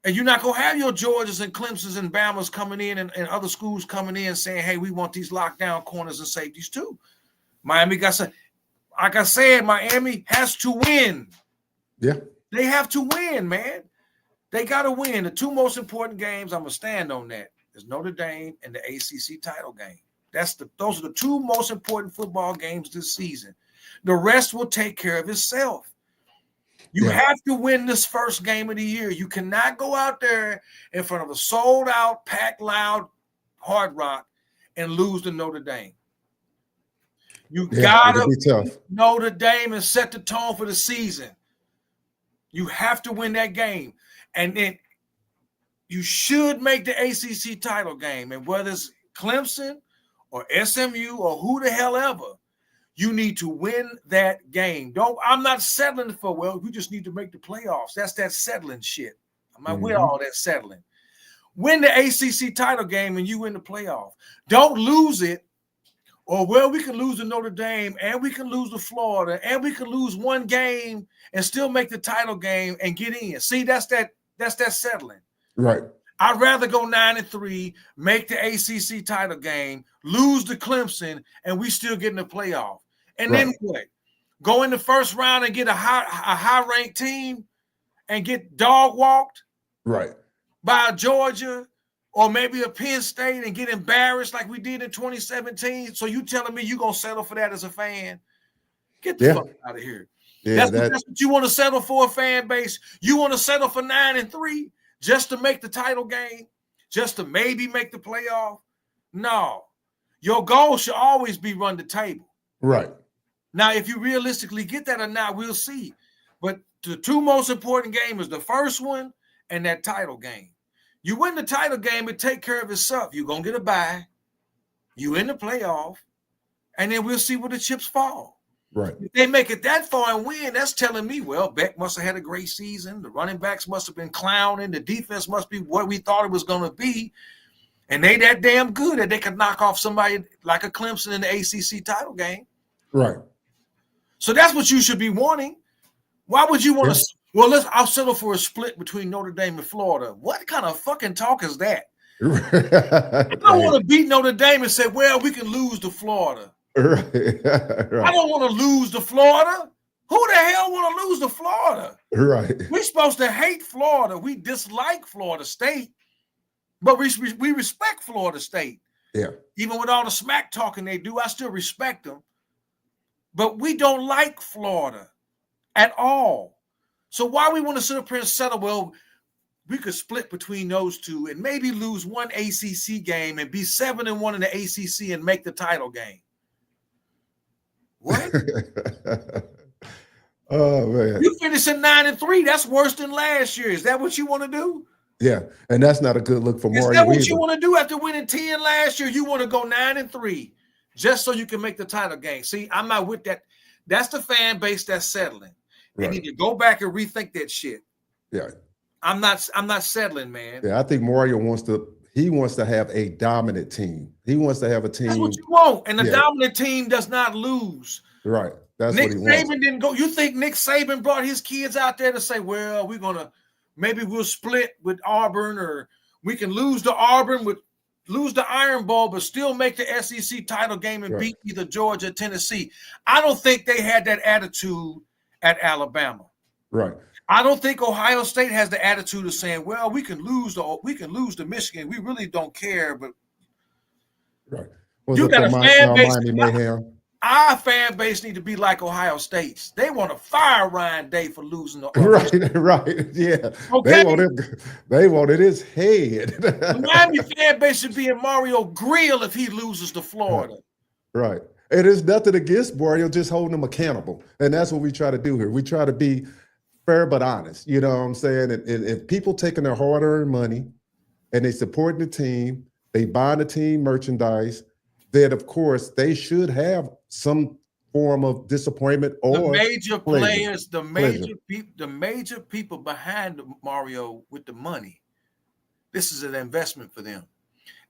And you're not going to have your Georgias and Clemsons and Bamas coming in and other schools coming in saying, hey, we want these lockdown corners and safeties too. Miami got some. Like I said, Miami has to win. Yeah. They have to win, man. They got to win. The two most important games, I'm going to stand on that, is Notre Dame and the ACC title game. Those are the two most important football games this season. The rest will take care of itself. You have to win this first game of the year. You cannot go out there in front of a sold-out, packed loud Hard Rock and lose to Notre Dame. You gotta beat Notre Dame and set the tone for the season. You have to win that game. And then you should make the ACC title game. And whether it's Clemson or SMU or who the hell ever, you need to win that game. I'm not settling for, we just need to make the playoffs. That's that settling shit. I'm not with all that settling. Win the ACC title game and you win the playoff. Don't lose it. Or, we can lose to Notre Dame and we can lose to Florida and we can lose one game and still make the title game and get in. See, that's that settling. Right. I'd rather go 9-3, make the ACC title game, lose to Clemson, and we still get in the playoff. And then what? Go in the first round and get a high-ranked team and get dog walked by Georgia or maybe a Penn State and get embarrassed like we did in 2017. So you telling me you're going to settle for that as a fan? Get the fuck out of here. Yeah, that's what you want to settle for, a fan base. You want to settle for 9-3 just to make the title game, just to maybe make the playoff? No. Your goal should always be run the table. Right. Now, if you realistically get that or not, we'll see. But the two most important games is the first one and that title game. You win the title game, it take care of itself. You're going to get a bye. You in the playoff. And then we'll see where the chips fall. Right. If they make it that far and win, that's telling me, Beck must have had a great season. The running backs must have been clowning. The defense must be what we thought it was going to be. And they that damn good that they could knock off somebody like a Clemson in the ACC title game. Right. So that's what you should be wanting. Why would you want to? I'll settle for a split between Notre Dame and Florida. What kind of fucking talk is that? I don't want to beat Notre Dame and say, well, we can lose to Florida. Right. I don't want to lose to Florida. Who the hell want to lose to Florida? Right. We're supposed to hate Florida. We dislike Florida State, but we respect Florida State. Yeah. Even with all the smack talking they do, I still respect them. But we don't like Florida at all. So why we want to sit up here and settle, well, we could split between those two and maybe lose one ACC game and be 7-1 in the ACC and make the title game. What? Oh, man. You finish at 9-3. That's worse than last year. Is that what you want to do? Yeah, and that's not a good look for Mario. Is that what either. you want to do after winning 10 last year? You want to go 9-3 just so you can make the title game. See, I'm not with that. That's the fan base that's settling. They need to go back and rethink that shit. Yeah. I'm not settling, man. Yeah, I think Mario wants to have a dominant team. He wants to have a team. That's what you want. And the dominant team does not lose. Right. That's Nick what he Saban wants. didn't go. You think Nick Saban brought his kids out there to say, well, maybe we'll split with Auburn, or we can lose to Auburn lose the Iron Bowl, but still make the SEC title game and beat either Georgia or Tennessee. I don't think they had that attitude at Alabama. Right. I don't think Ohio State has the attitude of saying, well, we can lose to Michigan. We really don't care, but you got a fan base. Our fan base need to be like Ohio State's. They want to fire Ryan Day for losing the right, yeah. Okay. They wanted his head. The Miami fan base should be in Mario Grill if he loses to Florida. Right. And there's nothing against Mario, just holding him accountable. And that's what we try to do here. We try to be fair but honest. You know what I'm saying? And if people taking their hard-earned money and they supporting the team, they buying the team merchandise, then of course they should have some form of disappointment or the major players, the pleasure. major people behind Mario with the money. This is an investment for them.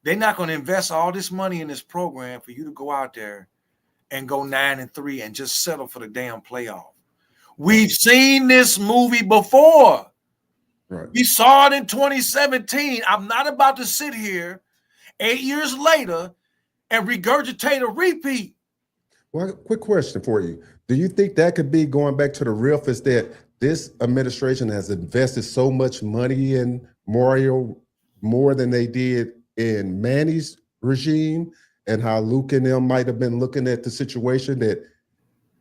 They're not going to invest all this money in this program for you to go out there and go 9-3 and just settle for the damn playoff. We've seen this movie before. Right. We saw it in 2017. I'm not about to sit here 8 years later and regurgitate a repeat. Well, quick question for you. Do you think that could be going back to the real is that this administration has invested so much money in Mario more than they did in Manny's regime, and how Luke and them might have been looking at the situation that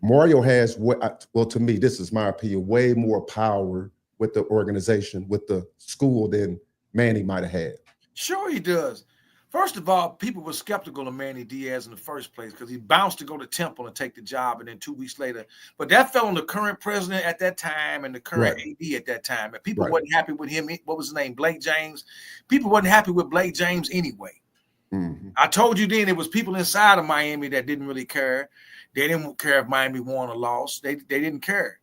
Mario has, well, to me, this is my opinion, way more power with the organization, with the school than Manny might have had. Sure he does. First of all, people were skeptical of Manny Diaz in the first place because he bounced to go to Temple and take the job, and then 2 weeks later. But that fell on the current president at that time and the current AD at that time. And people wasn't happy with him. What was his name? Blake James. People wasn't happy with Blake James anyway. Mm-hmm. I told you then it was people inside of Miami that didn't really care. They didn't care if Miami won or lost. They didn't care.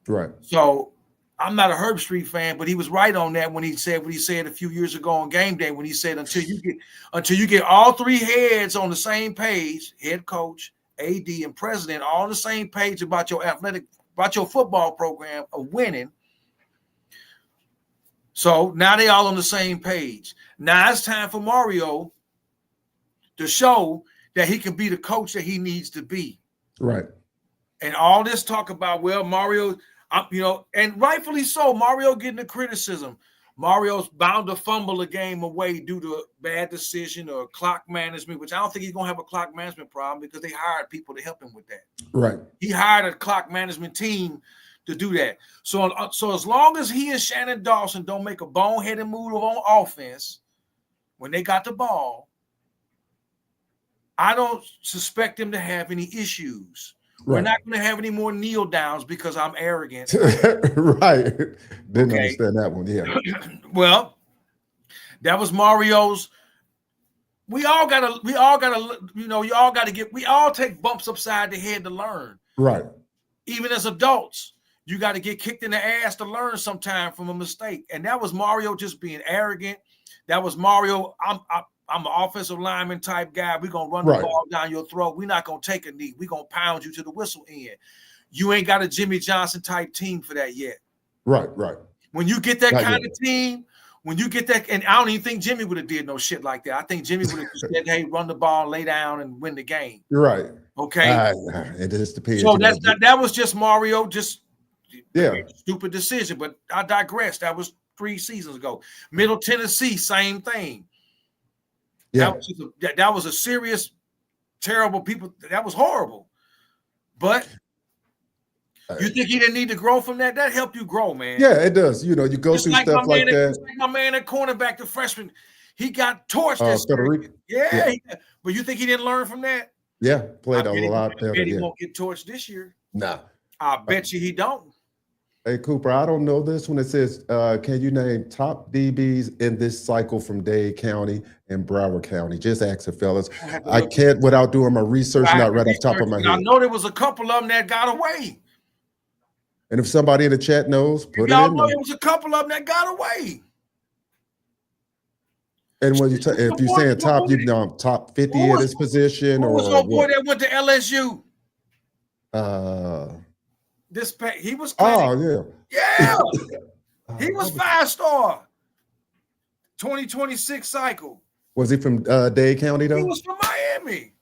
Right. So I'm not a Herb Street fan, but he was right on that when he said what he said a few years ago on game day when he said until you get all three heads on the same page, head coach, AD, and president, all on the same page about your football program of winning. So now they all on the same page. Now it's time for Mario to show that he can be the coach that he needs to be. Right. And all this talk about, well, Mario, and rightfully so, Mario getting the criticism. Mario's bound to fumble a game away due to a bad decision or clock management, which I don't think he's going to have a clock management problem because they hired people to help him with that. Right. He hired a clock management team to do that. So as long as he and Shannon Dawson don't make a boneheaded move on offense when they got the ball, I don't suspect them to have any issues. Right. We're not going to have any more kneel downs because I'm arrogant. Right. Didn't understand that one. Yeah. Well, that was Mario's. We all gotta, we all take bumps upside the head to learn. Right. Even as adults, you got to get kicked in the ass to learn sometime from a mistake. And that was Mario just being arrogant. That was Mario. I'm an offensive lineman type guy. We're going to run the ball down your throat. We're not going to take a knee. We're going to pound you to the whistle end. You ain't got a Jimmy Johnson type team for that yet. Right. When you get that kind of team when you get that, and I don't even think Jimmy would have did no shit like that. I think Jimmy would have said, "Hey, run the ball, lay down, and win the game." You're right. Okay. It just depends. So that was just Mario, just stupid decision. But I digress. That was 3 seasons ago. Middle Tennessee, same thing. Yeah, that was a serious, terrible people. That was horrible. But you think he didn't need to grow from that? That helped you grow, man. Yeah, it does. You go just through stuff like that. Like my man at cornerback, the freshman, he got torched. Yeah. But you think he didn't learn from that? Yeah, played a lot better. I bet he won't get torched this year. Nah. I bet you he don't. Hey, Cooper, I don't know this one. It says, can you name top DBs in this cycle from Dade County and Broward County? Just ask it, fellas. I can't without doing my research, not right off the top of my head. I know there was a couple of them that got away. And if somebody in the chat knows, put it in there. There was a couple of them that got away. And when if you're saying top, you know, top 50 in this position, or who was boy that went to LSU? He was. Oh yeah. He was 5-star. 2026 cycle. Was he from Dade County though? He was from Miami.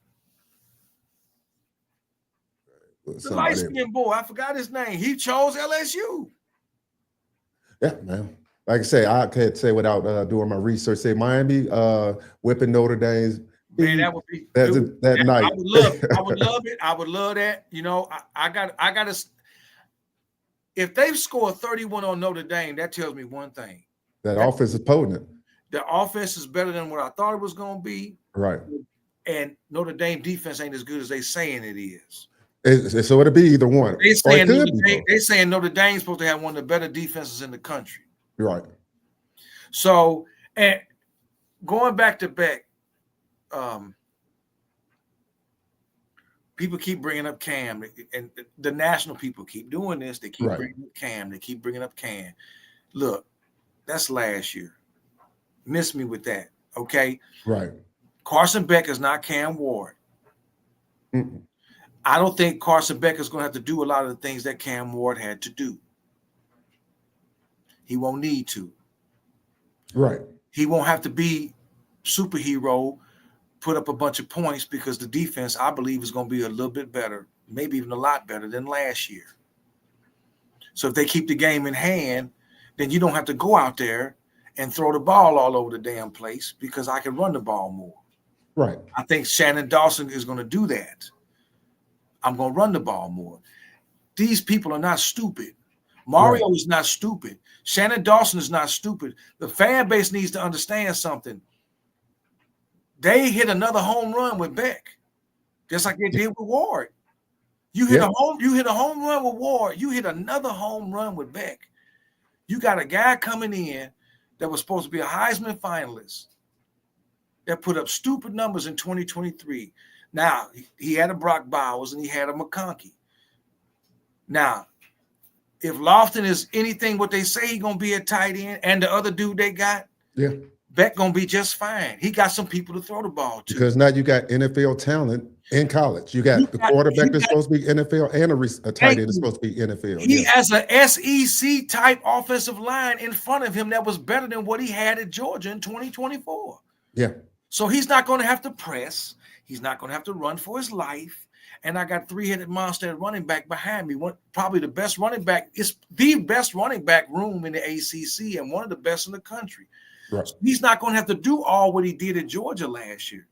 The light-skinned boy, I forgot his name. He chose LSU. Yeah, man. Like I say, I can't say without doing my research. Say Miami whipping Notre Dame. Man, that would be that night. I would love it. I would love it. I would love that. You know, I got to. If they score 31 on Notre Dame, that tells me one thing. That offense is potent. The offense is better than what I thought it was going to be. Right. And Notre Dame defense ain't as good as they saying it is. So it'll be either one. They saying Notre Dame's supposed to have one of the better defenses in the country. Right. So, and going back to Beck, people keep bringing up Cam, and the national people keep doing this. They keep bringing up Cam. They keep bringing up Cam. Look, that's last year. Miss me with that, okay? Right. Carson Beck is not Cam Ward. Mm-mm. I don't think Carson Beck is going to have to do a lot of the things that Cam Ward had to do. He won't need to. Right. He won't have to be superhero, put up a bunch of points, because the defense, I believe, is going to be a little bit better, maybe even a lot better than last year. So if they keep the game in hand, then you don't have to go out there and throw the ball all over the damn place, because I can run the ball more. Right. I think Shannon Dawson is going to do that. I'm going to run the ball more. These people are not stupid. Mario is not stupid. Shannon Dawson is not stupid. The fan base needs to understand something. They hit another home run with Beck, just like they did with Ward. You hit a home run with Ward. You hit another home run with Beck. You got a guy coming in that was supposed to be a Heisman finalist that put up stupid numbers in 2023. Now, he had a Brock Bowers and he had a McConkey. Now, if Lofton is anything what they say he's going to be a tight end, and the other dude they got, Beck going to be just fine. He got some people to throw the ball to. Because now you got NFL talent in college. You got the quarterback that's supposed to be NFL, and a tight end that's supposed to be NFL. He has an SEC type offensive line in front of him that was better than what he had at Georgia in 2024. Yeah. So he's not going to have to press. He's not going to have to run for his life. And I got three-headed monster at running back behind me. Probably the best running back. It's the best running back room in the ACC and one of the best in the country. Right. So he's not going to have to do all what he did at Georgia last year.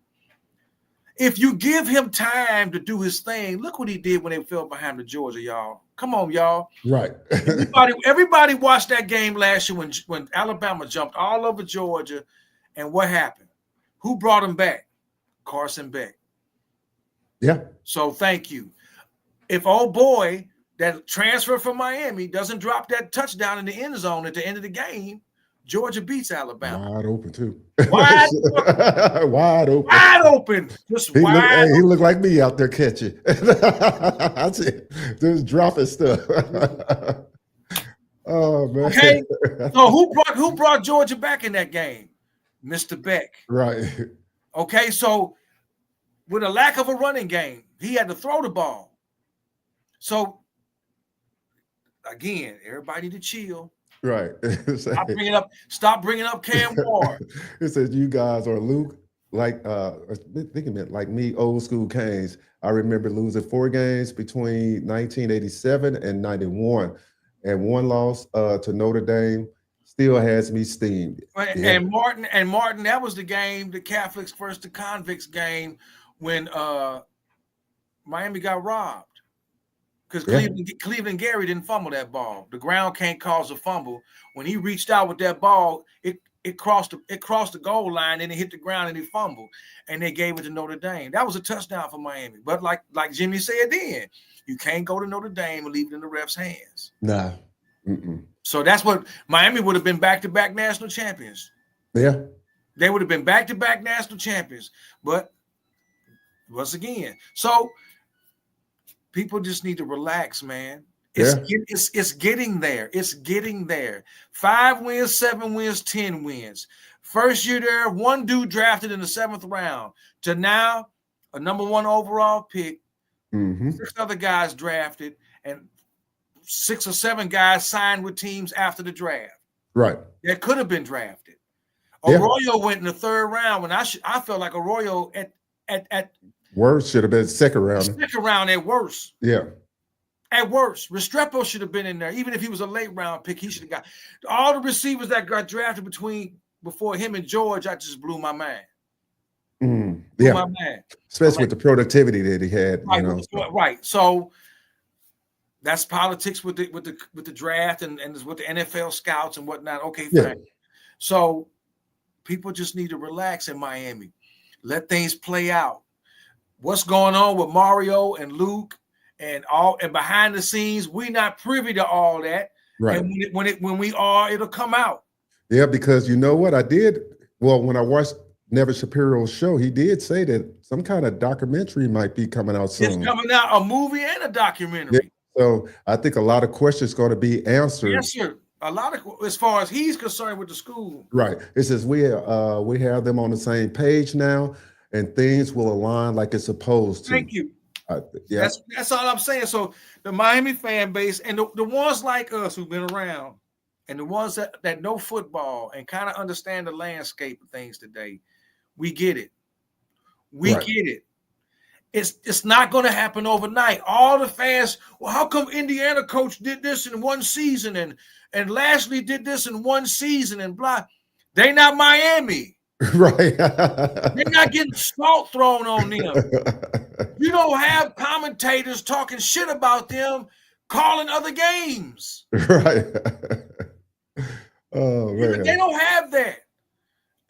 If you give him time to do his thing, look what he did when they fell behind to Georgia, y'all. Come on, y'all. Right. everybody watched that game last year when Alabama jumped all over Georgia. And what happened? Who brought him back? Carson Beck. Yeah. So thank you. If old boy that transfer from Miami doesn't drop that touchdown in the end zone at the end of the game, Georgia beats Alabama. Wide open too. Wide open. Wide open. Wide open. Just wide open. He looked like me out there catching. That's it. Just dropping stuff. Oh man. Okay. So who brought Georgia back in that game? Mr. Beck. Right. Okay, so with a lack of a running game, he had to throw the ball. So again, everybody to chill. Right. Stop bringing up Cam Ward. It says you guys are Luke, like I think it meant like me, old school Canes. I remember losing 4 games between 1987 and 91, and 1 loss to Notre Dame still has me steamed. Yeah. And Martin, that was the game, the Catholics versus the Convicts game, when Miami got robbed. Because Cleveland Gary didn't fumble that ball. The ground can't cause a fumble. When he reached out with that ball, it crossed the goal line and it hit the ground and he fumbled. And they gave it to Notre Dame. That was a touchdown for Miami. But like Jimmy said then, you can't go to Notre Dame and leave it in the ref's hands. Nah. So that's what Miami would have been back-to-back national champions. Yeah. They would have been back-to-back national champions. But once again, so people just need to relax, man. It's getting there. It's getting there. 5 wins, 7 wins, 10 wins. First year there, 1 dude drafted in the 7th round to now a number 1 overall pick. 6 other guys drafted, and 6 or 7 guys signed with teams after the draft. Right. That could have been drafted. Arroyo went in the 3rd round when I felt like Arroyo at worst should have been 2nd round. 2nd round at worst. Yeah. At worst, Restrepo should have been in there. Even if he was a late round pick, he should have got all the receivers that got drafted before him and George. I just blew my mind. Yeah, my mind. Especially with the productivity that he had. Right, so. Right. So that's politics with the draft and with the NFL scouts and whatnot. Okay, fine. Yeah. So people just need to relax in Miami. Let things play out. What's going on with Mario and Luke? And behind the scenes, we're not privy to all that. Right. And when we are, it'll come out. Yeah, because you know what I did? Well, when I watched Neville Shapiro's show, he did say that some kind of documentary might be coming out soon. It's coming out, a movie and a documentary. Yeah. So I think a lot of questions going to be answered. Yes, sir. A lot of, as far as he's concerned with the school. Right. It says we have them on the same page now, and things will align like it's supposed to. Thank you. Yeah. That's all I'm saying. So the Miami fan base and the ones like us who've been around and the ones that know football and kind of understand the landscape of things today, we get it. We get it. It's not going to happen overnight. All the fans, well, how come Indiana coach did this in 1 season and Lashley did this in 1 season and blah? They not Miami. Right. They're not getting salt thrown on them. You don't have commentators talking shit about them calling other games. Right. Oh, man. They don't have that.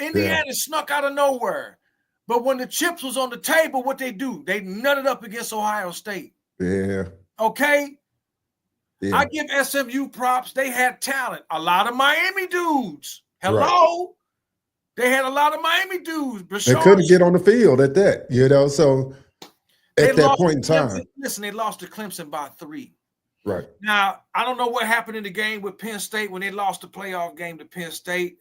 Indiana snuck out of nowhere. But when the chips was on the table, what they do? They nutted up against Ohio State. Yeah. Okay? Yeah. I give SMU props. They had talent. A lot of Miami dudes. Hello? Right. They had a lot of Miami dudes. They couldn't get on the field at that, so at that point in time. Listen, they lost to Clemson by 3. Right. Now, I don't know what happened in the game with Penn State when they lost the playoff game to Penn State.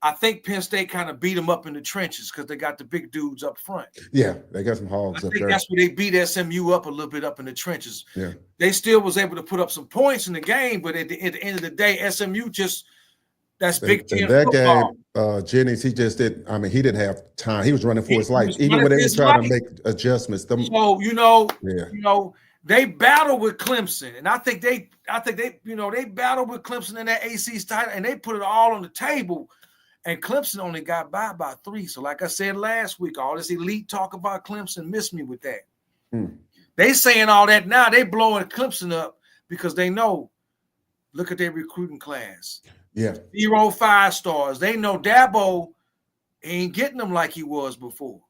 I think Penn State kind of beat them up in the trenches because they got the big dudes up front. Yeah, they got some hogs up there. I think that's where they beat SMU up a little bit up in the trenches. Yeah. They still was able to put up some points in the game, but at the end of the day, SMU just – that's Big Ten that football. Game, Jennings, he just didn't. I mean, he didn't have time. He was running for his life, even when they were trying to make adjustments. So they battled with Clemson, and I think they battled with Clemson in that ACC title, and they put it all on the table. And Clemson only got by 3. So, like I said last week, all this elite talk about Clemson missed me with that. They saying all that now. They blowing Clemson up because they know. Look at their recruiting class. Yeah. 0 5-stars. They know Dabo ain't getting them like he was before.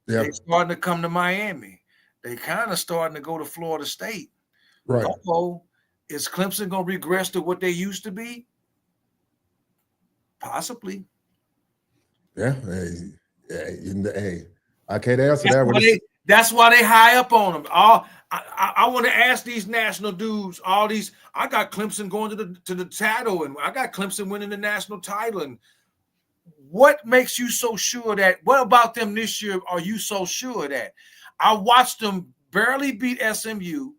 Yeah. They starting to come to Miami. They kind of starting to go to Florida State. Right. Is Clemson going to regress to what they used to be? Possibly. Yeah. Hey, I can't answer that. That's why they high up on them. I want to ask these national dudes, all these. I got Clemson going to the title, and I got Clemson winning the national title. And what makes you so sure that? What about them this year? Are you so sure that? I watched them barely beat SMU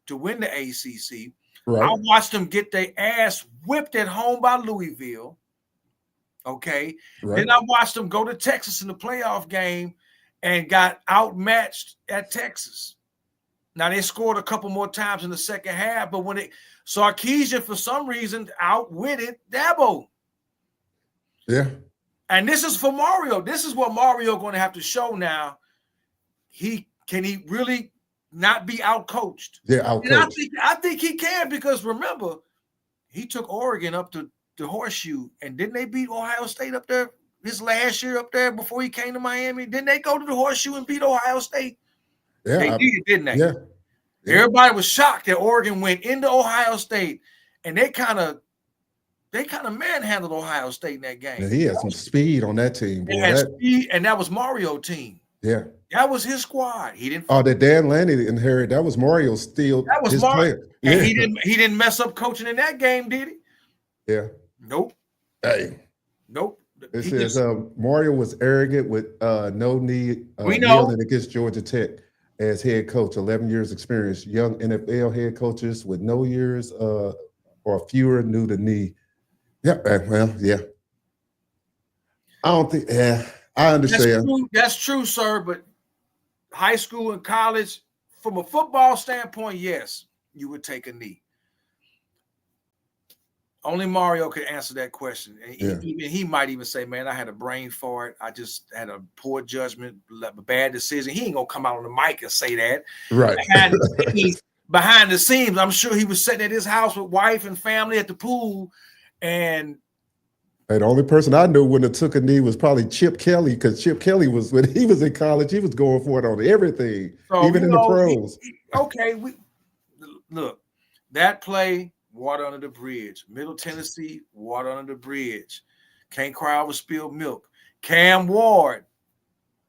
to win the ACC. Right. I watched them get their ass whipped at home by Louisville. Okay. Right. Then I watched them go to Texas in the playoff game and got outmatched at Texas. Now they scored a couple more times in the second half, but when Sarkisian for some reason outwitted Dabo. Yeah. And this is for Mario. This is what Mario going to have to show now. Can he really not be outcoached? Yeah, outcoached. I think he can, because remember, he took Oregon up to the Horseshoe, and didn't they beat Ohio State up there his last year up there before he came to Miami? Didn't they go to the Horseshoe and beat Ohio State? Yeah, they did, didn't they? Yeah. Everybody was shocked that Oregon went into Ohio State, and they kind of manhandled Ohio State in that game. Yeah, he had some speed on that team, boy. They had speed, and that was Mario's team. Yeah. That was his squad. He didn't. Oh, that Dan Lanning inherited. That was Mario's steal. That was his Mario. player. And Yeah. he didn't mess up coaching in that game, did he? Yeah. Nope. Hey. Nope. It says Mario was arrogant with no need kneeling against Georgia Tech as head coach. 11 years experience. Young NFL head coaches with no years or fewer knew the knee. Yeah. Well, yeah. I don't think. Yeah. I understand. That's true, sir. But high school and college, from a football standpoint, yes, you would take a knee. Only Mario could answer that question. And he might even say, man, I had a brain fart. I just had a poor judgment, a bad decision. He ain't going to come out on the mic and say that. Right. Behind the scenes, I'm sure he was sitting at his house with wife and family at the pool. And the only person I knew when it took a knee was probably Chip Kelly, because Chip Kelly was, when he was in college, he was going for it on everything, even in the pros. Look, that play, water under the bridge. Middle Tennessee, water under the bridge. Can't cry over spilled milk. Cam Ward,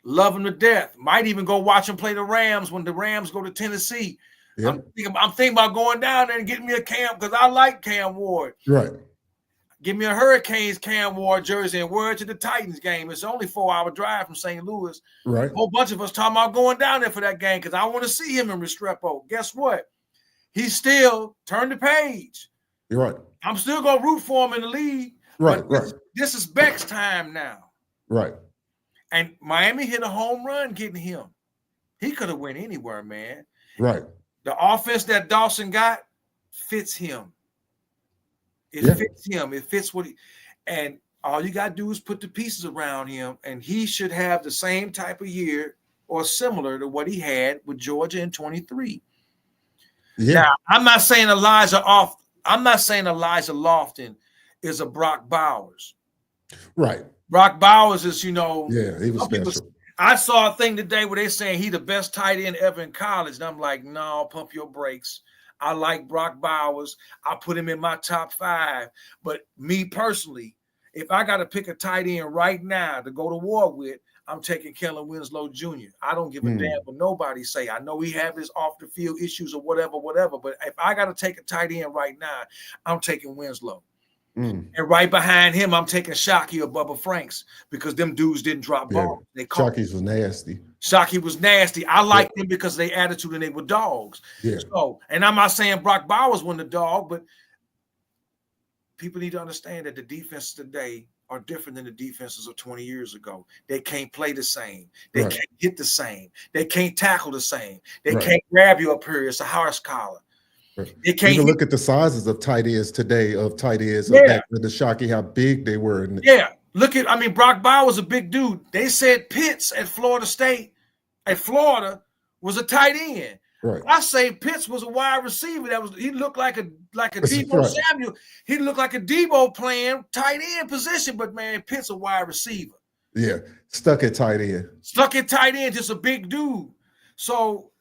love him to death. Might even go watch him play the Rams when the Rams go to Tennessee. Yep. I'm thinking about going down there and getting me a Cam, because I like Cam Ward. Right. Give me a Hurricanes Cam Ward jersey and wear it to the Titans game. It's only a 4-hour drive from St. Louis. Right. A whole bunch of us talking about going down there for that game because I want to see him in Restrepo. Guess what? He still turned the page. You're right. I'm still going to root for him in the league. Right, This is Beck's time now. Right. And Miami hit a home run getting him. He could have went anywhere, man. Right. The offense that Dawson got fits him. It fits him. It fits what he – and all you got to do is put the pieces around him, and he should have the same type of year or similar to what he had with Georgia in 23. Yeah. Now, I'm not saying Elijah Lofton is a Brock Bowers. Right. Brock Bowers is, he was special. I saw a thing today where they're saying he the best tight end ever in college, and I'm like, no, pump your brakes. I like Brock Bowers. I put him in my top 5. But me personally, if I got to pick a tight end right now to go to war with, I'm taking Kellen Winslow Jr. I don't give a damn what nobody say. I know he have his off the field issues or whatever. But if I got to take a tight end right now, I'm taking Winslow. And right behind him, I'm taking Shockey or Bubba Franks, because them dudes didn't drop balls. Shockey was nasty. Shockey was nasty. I liked them because of their attitude and they were dogs. Yeah. So, and I'm not saying Brock Bowers wasn't a dog, but people need to understand that the defenses today are different than the defenses of 20 years ago. They can't play the same. They can't hit the same. They can't tackle the same. They can't grab you up here. It's a horse collar. You can look at the sizes of tight ends today, back with the Shockey, how big they were. Brock Bowers was a big dude. They said Pitts at Florida State, at Florida, was a tight end. Right. I say Pitts was a wide receiver. He looked like a Debo Samuel. He looked like a Debo playing tight end position, but man, Pitts a wide receiver. Yeah, stuck at tight end. Just a big dude. So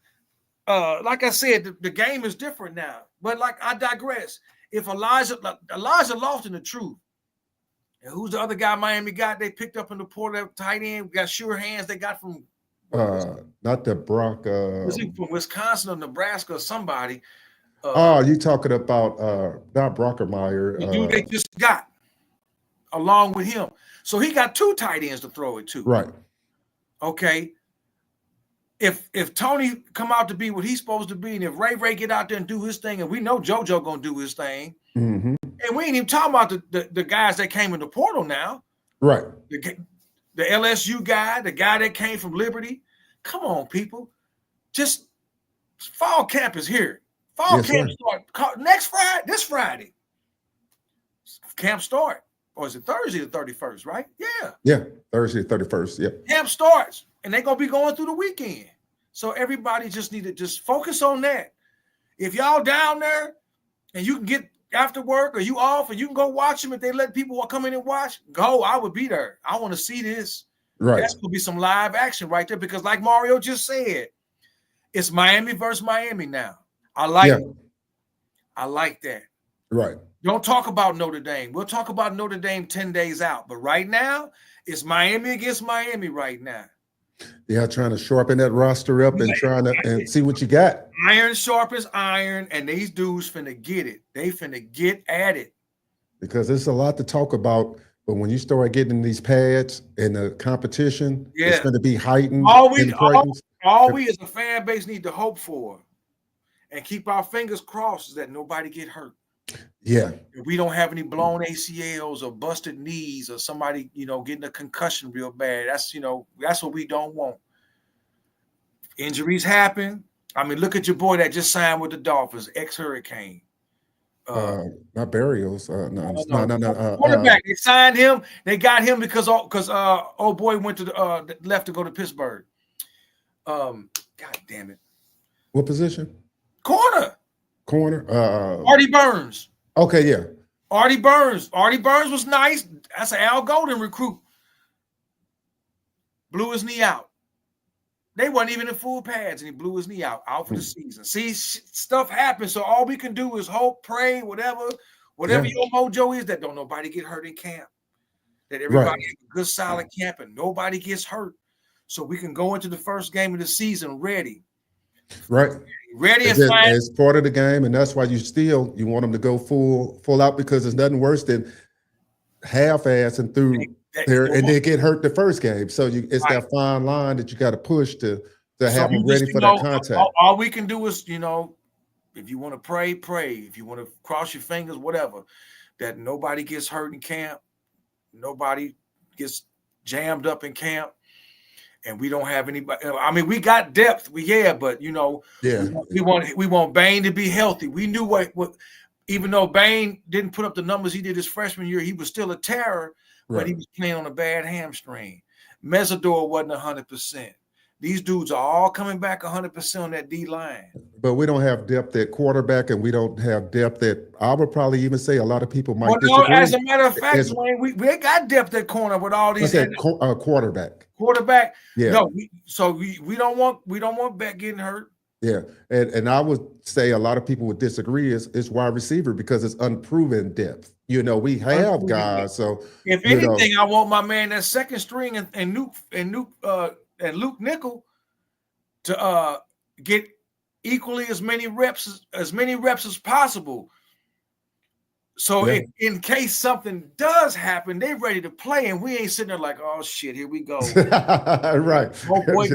like I said, the game is different now. But I digress. If Elijah Lofton, the truth, and who's the other guy Miami got? They picked up in the portal tight end. Got sure hands. They got from not the Brock. Was he from Wisconsin or Nebraska or somebody? You talking about not Brockermeyer? The dude they just got along with him. So he got 2 tight ends to throw it to. Right. Okay. if Tony come out to be what he's supposed to be, and if Ray get out there and do his thing, and we know JoJo gonna do his thing, and we ain't even talking about the guys that came in the portal now, right? The LSU guy, the guy that came from Liberty. Come on, people, just fall camp is here. Fall camp start next Friday. This Friday, camp start, or is it Thursday the 31st? Right? Yeah, Thursday the 31st. Yeah, camp starts. And they're going to be going through the weekend. So everybody just need to just focus on that. If y'all down there and you can get after work or you off and you can go watch them, if they let people come in and watch, go. I would be there. I want to see this. Right. That's going to be some live action right there because like Mario just said, it's Miami versus Miami now. I like it. I like that. Right. Don't talk about Notre Dame. We'll talk about Notre Dame 10 days out. But right now, it's Miami against Miami right now. Yeah, trying to sharpen that roster up and trying to see what you got. Iron sharpens iron, and these dudes finna get it. They finna get at it. Because there's a lot to talk about, but when you start getting these pads and the competition, it's going to be heightened. All we as a fan base need to hope for and keep our fingers crossed is that nobody get hurt. Yeah. If we don't have any blown ACLs or busted knees or somebody, getting a concussion real bad. That's what we don't want. Injuries happen. I mean, look at your boy that just signed with the Dolphins, ex-Hurricane. Not Burials. No. Quarterback. They signed him. They got him because old boy went to left to go to Pittsburgh. God damn it. What position? Corner. Artie Burns. Okay, yeah. Artie Burns was nice. That's an Al Golden recruit. Blew his knee out. They weren't even in full pads, and he blew his knee out for the season. See, stuff happens, so all we can do is hope, pray, whatever your mojo is, that don't nobody get hurt in camp. That everybody has a good, solid camp, and nobody gets hurt. So we can go into the first game of the season ready. Right. Ready and fine. It's part of the game, and that's why you want them to go full out because there's nothing worse than half-ass and through there and they get hurt the first game. So it's that fine line that you got to push to have them ready for that contact. All we can do is, if you want to pray. If you want to cross your fingers, whatever, that nobody gets hurt in camp, nobody gets jammed up in camp. And we don't have anybody. I mean, we got depth. We want Bain to be healthy. We knew what even though Bain didn't put up the numbers he did his freshman year, he was still a terror, but he was playing on a bad hamstring. Mesidor wasn't 100%. These dudes are all coming back 100% on that D line. But we don't have depth at quarterback, and we don't have depth at. I would probably even say a lot of people might disagree. As a matter of fact, Dwayne, we got depth at corner with all these. Quarterback. Quarterback. Yeah. No, we don't want Beck getting hurt. Yeah, and I would say a lot of people would disagree is wide receiver because it's unproven depth. We have guys. So if anything, I want my man that second string and Luke Nickel to get equally as many reps as possible. So in case something does happen, they're ready to play, and we ain't sitting there like, oh shit, here we go. Right. Oh boy,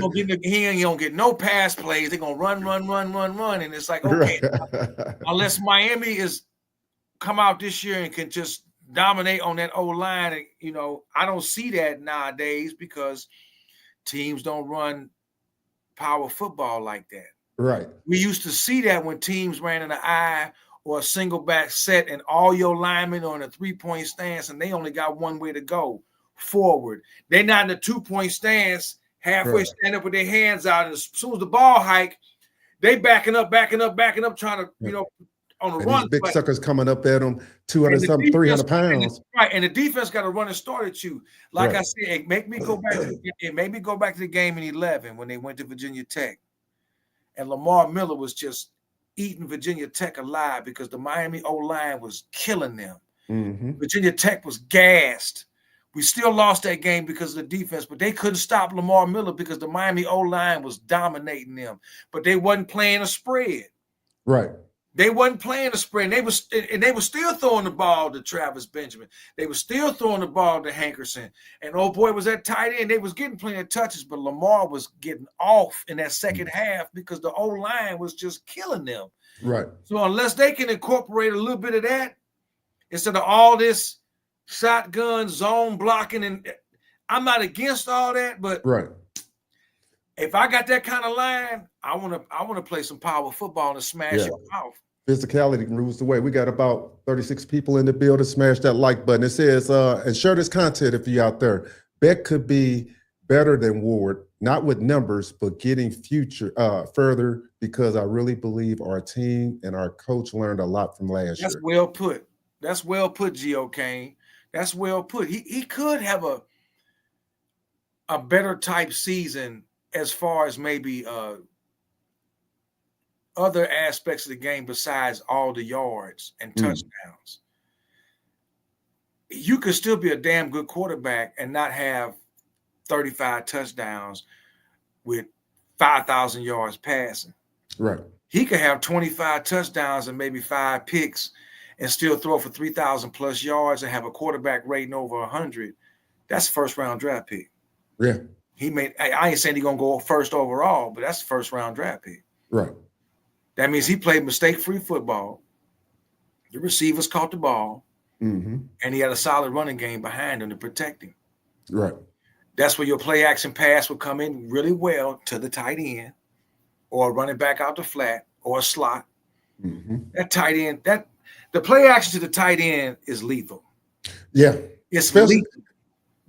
he ain't gonna get no pass plays. They're gonna run, and it's like, okay, unless Miami is come out this year and can just dominate on that O-line, I don't see that nowadays because teams don't run power football like that. Right. We used to see that when teams ran in the eye or a single back set and all your linemen are in a 3-point stance and they only got one way to go, forward. They're not in a 2-point stance, halfway stand up with their hands out. And as soon as the ball hike, they backing up, trying to, on the run. These big suckers coming up at them, 200-something, 300 pounds. Right, and the defense got to run and start at you. Like I said, it made me go back to the game in 2011 when they went to Virginia Tech. And Lamar Miller was just eating Virginia Tech alive because the Miami O-line was killing them. Mm-hmm. Virginia Tech was gassed. We still lost that game because of the defense, but they couldn't stop Lamar Miller because the Miami O-line was dominating them. But they wasn't playing a spread. Right. They wasn't playing the spread. And they were still throwing the ball to Travis Benjamin. They were still throwing the ball to Hankerson. And old boy was at tight end. They was getting plenty of touches, but Lamar was getting off in that second half because the O-line was just killing them. Right. So unless they can incorporate a little bit of that, instead of all this shotgun zone blocking, and I'm not against all that, but right. If I got that kind of line, I want to play some power football and smash your mouth. Physicality rules the way. We got about 36 people in the building. Smash that like button. It says, and share this content if you're out there. Beck could be better than Ward, not with numbers, but getting further, because I really believe our team and our coach learned a lot from last year. That's well put. That's well put, Gio Kane. That's well put. He could have a better type season as far as maybe other aspects of the game besides all the yards and touchdowns. You could still be a damn good quarterback and not have 35 touchdowns with 5,000 yards passing. Right. He could have 25 touchdowns and maybe 5 picks and still throw for 3,000 plus yards and have a quarterback rating over 100. That's a first-round draft pick. Yeah. I ain't saying he's going to go first overall, but that's the first-round draft pick. Right. That means he played mistake-free football. The receivers caught the ball, and he had a solid running game behind him to protect him. Right. That's where your play-action pass would come in really well to the tight end or running back out the flat or a slot. That tight end, the play-action to the tight end is lethal. Yeah. It's lethal.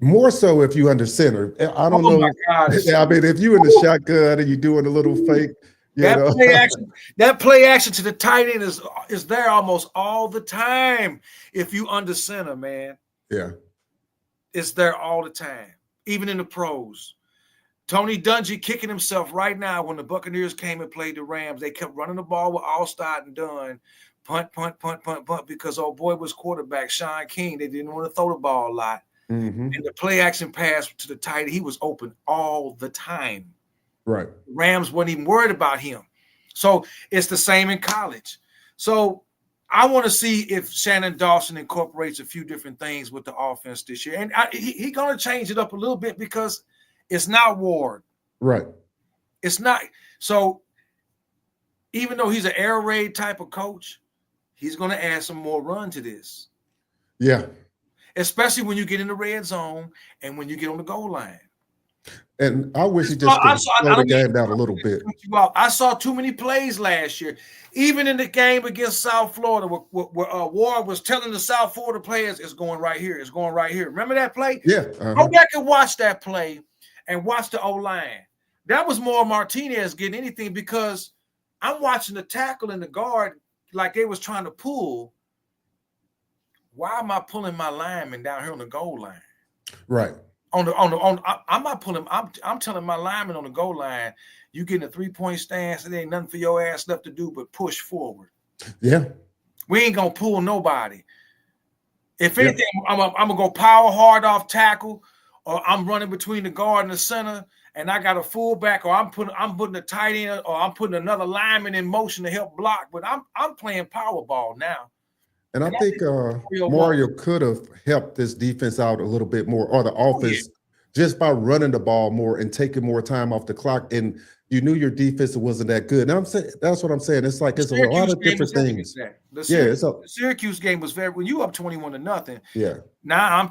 More so if you under center. I don't know. I mean, if you in the shotgun and you're doing a little fake, that play action to the tight end is there almost all the time. If you under center, man, it's there all the time. Even in the pros, Tony Dungy kicking himself right now when the Buccaneers came and played the Rams. They kept running the ball with Allstott and Dunn, punt, because old boy was quarterback Sean King. They didn't want to throw the ball a lot. And the play action pass to the tight end, he was open all the time. Right. Rams weren't even worried about him. So it's the same in college. So I want to see if Shannon Dawson incorporates a few different things with the offense this year. And he's going to change it up a little bit because it's not Ward. Right. It's not. So even though he's an air raid type of coach, he's going to add some more run to this. Yeah. Especially when you get in the red zone and when you get on the goal line. And I wish he just slow the game down a little bit. I saw too many plays last year. Even in the game against South Florida, where Ward was telling the South Florida players, it's going right here. It's going right here. Remember that play? Yeah. Go back and watch that play and watch the O-line. That was more Martinez getting anything because I'm watching the tackle and the guard like they was trying to pull. Why am I pulling my lineman down here on the goal line? Right. I'm not pulling. I'm telling my lineman on the goal line, you get in a 3-point stance. It ain't nothing for your ass left to do but push forward. Yeah. We ain't gonna pull nobody. If anything, I'm gonna go power hard off tackle, or I'm running between the guard and the center, and I got a fullback, or I'm putting a tight end, or I'm putting another lineman in motion to help block. But I'm playing power ball now. And I think Mario could have helped this defense out a little bit more, or the offense, just by running the ball more and taking more time off the clock. And you knew your defense wasn't that good. And I'm saying that's what I'm saying. It's like it's a lot of different things. The Syracuse game was when you up 21-0. Yeah. Now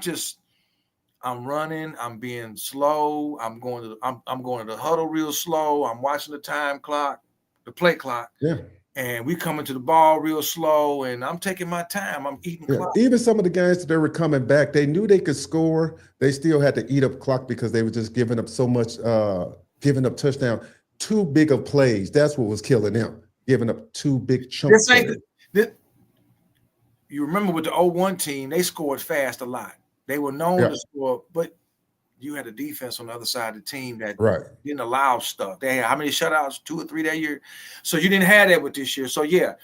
I'm running. I'm being slow. I'm going to the huddle real slow. I'm watching the time clock, the play clock. Yeah. And we coming to the ball real slow, and I'm taking my time. I'm eating clock. Even some of the guys that they were coming back, they knew they could score. They still had to eat up clock because they were just giving up so much, giving up touchdown. Too big of plays. That's what was killing them, giving up too big chunks. You remember with the 0-1 team, they scored fast a lot. They were known to score, but you had a defense on the other side of the team that didn't allow stuff. They had how many shutouts? 2 or 3 that year. So you didn't have that with this year. So yeah,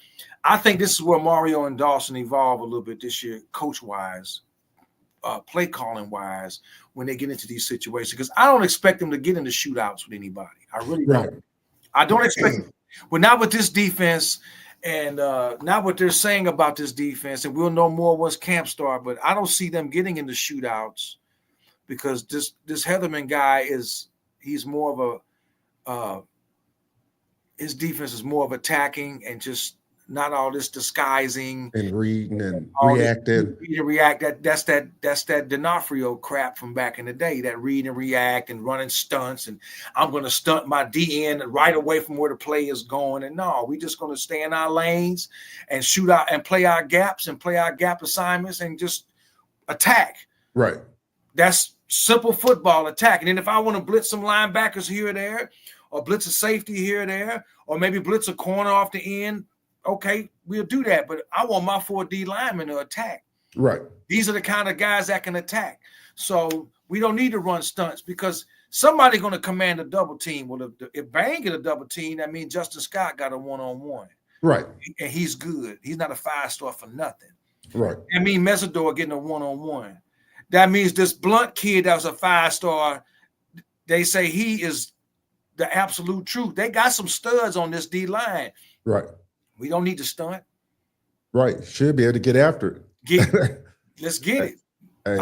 I think this is where Mario and Dawson evolve a little bit this year, coach-wise, play calling-wise, when they get into these situations. Because I don't expect them to get into shootouts with anybody. I really don't. I don't expect it. But not with this defense And now what they're saying about this defense, and we'll know more once camp start, but I don't see them getting into shootouts because this Heatherman guy he's more of his defense is more of attacking and just not all this disguising and reading and reacting. Read and react. That's that D'Onofrio crap from back in the day. That read and react and running stunts, and I'm going to stunt my DN right away from where the play is going. And no, we're just going to stay in our lanes and shoot out and play our gaps and play our gap assignments and just attack. Right. That's simple football attack. And then if I want to blitz some linebackers here or there, or blitz a safety here or there, or maybe blitz a corner off the end, okay, we'll do that. But I want my 4D linemen to attack. Right. These are the kind of guys that can attack. So we don't need to run stunts because somebody's going to command a double team. Well, if Bang get a double team, that means Justin Scott got a one-on-one. Right. And he's good. He's not a 5-star for nothing. Right. That means Mesidor getting a one-on-one. That means this Blunt kid that was a 5-star, they say he is the absolute truth. They got some studs on this D-line. Right. We don't need to stunt. Right. Should be able to get after it. Let's get it. Hey,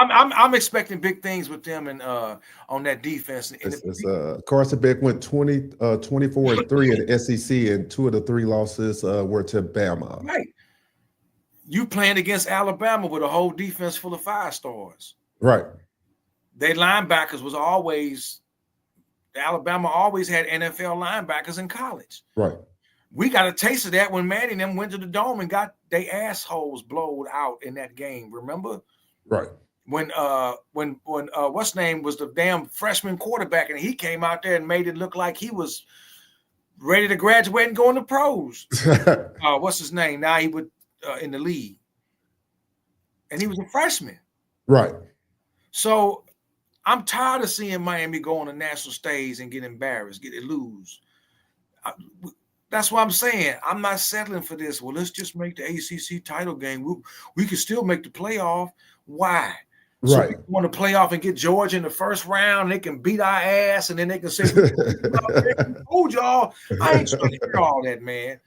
I'm expecting big things with them and on that defense. Carson Beck went 24-3 in the SEC, and 2 of the 3 losses were to Bama. Right. You playing against Alabama with a whole defense full of 5-stars. Right. Their linebackers was always Alabama always had NFL linebackers in college. Right. We got a taste of that when Manny and them went to the Dome and got their assholes blowed out in that game. Remember? Right. When what's name was the damn freshman quarterback, and he came out there and made it look like he was ready to graduate and go into pros. What's his name? Now he would in the league, and he was a freshman. Right. So I'm tired of seeing Miami go on the national stage and get embarrassed, lose. That's what I'm saying. I'm not settling for this. Well, let's just make the ACC title game. We can still make the playoff. Why? So right. we want to play off and get Georgia in the first round. They can beat our ass, and then they can say, "Told y'all." I ain't trying to hear all that, man.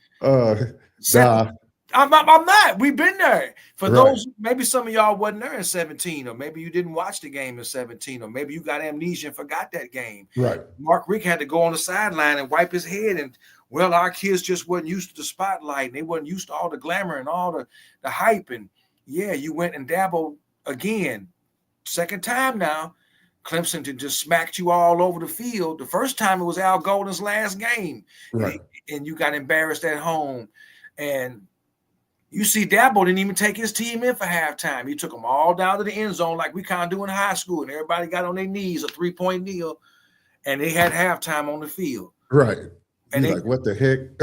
I'm not. We've been there. For those, maybe some of y'all wasn't there in 17, or maybe you didn't watch the game in 17, or maybe you got amnesia and forgot that game. Right. Mark Rick had to go on the sideline and wipe his head, and well, our kids just wasn't used to the spotlight, and they wasn't used to all the glamour and all the hype. And yeah, you went and dabbled again. Second time now, Clemson just smacked you all over the field. The first time it was Al Golden's last game, right? And you got embarrassed at home. And you see, Dabo didn't even take his team in for halftime. He took them all down to the end zone like we kind of do in high school, and everybody got on their knees, a 3-point kneel, and they had halftime on the field. Right. And like, what the heck?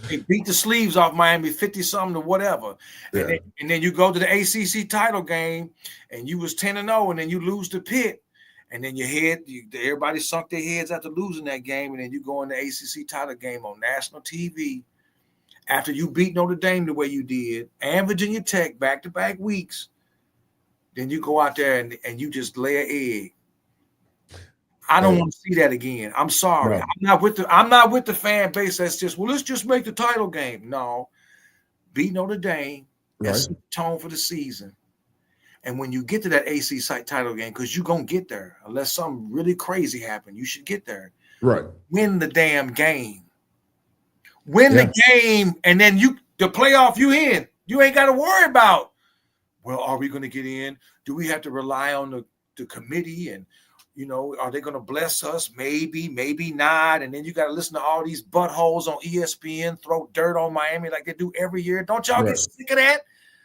They beat the sleeves off Miami 50-something or whatever. Yeah. And then you go to the ACC title game, and you was 10-0, and then you lose to Pitt. And then everybody sunk their heads after losing that game, and then you go in the ACC title game on national TV after you beat Notre Dame the way you did, and Virginia Tech back-to-back weeks. Then you go out there and you just lay an egg. I don't want to see that again. I'm sorry. No. I'm not with the fan base that's just, well, let's just make the title game. No. Beat Notre Dame. That's the tone for the season. And when you get to that ACC title game, because you're going to get there, unless something really crazy happens, you should get there. Right. Win the damn game. Win the game, and then the playoff you in. You ain't got to worry about, well, are we going to get in? Do we have to rely on the committee? And, are they going to bless us? Maybe, maybe not. And then you got to listen to all these buttholes on ESPN throw dirt on Miami like they do every year. Don't y'all get sick of that?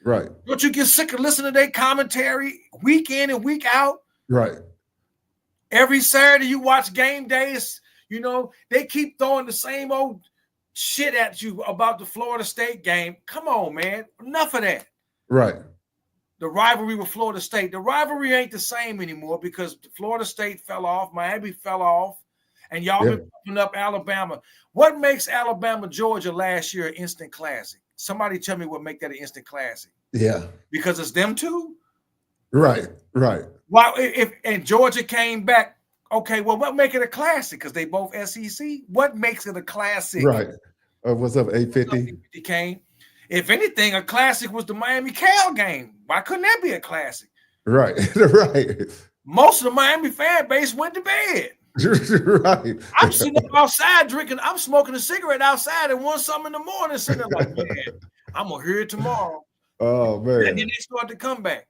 Right. Don't you get sick of listening to their commentary week in and week out? Right. Every Saturday you watch game days, they keep throwing the same old shit at you about the Florida State game. Come on, man. Enough of that. Right. The rivalry with Florida State. The rivalry ain't the same anymore because Florida State fell off, Miami fell off, and y'all been pumping up Alabama. What makes Alabama, Georgia last year an instant classic? Somebody tell me what make that an instant classic. Yeah. Because it's them two? Right, right. Well, if Georgia came back, okay, well, what make it a classic? Because they both SEC. What makes it a classic? Right. What's up, 850? He came. If anything, a classic was the Miami Cal game. Why couldn't that be a classic? Right, right. Most of the Miami fan base went to bed. Right. I'm sitting up outside drinking. I'm smoking a cigarette outside at 1-something in the morning, sitting there like, man, I'm gonna hear it tomorrow. Oh man! And then they start to come back.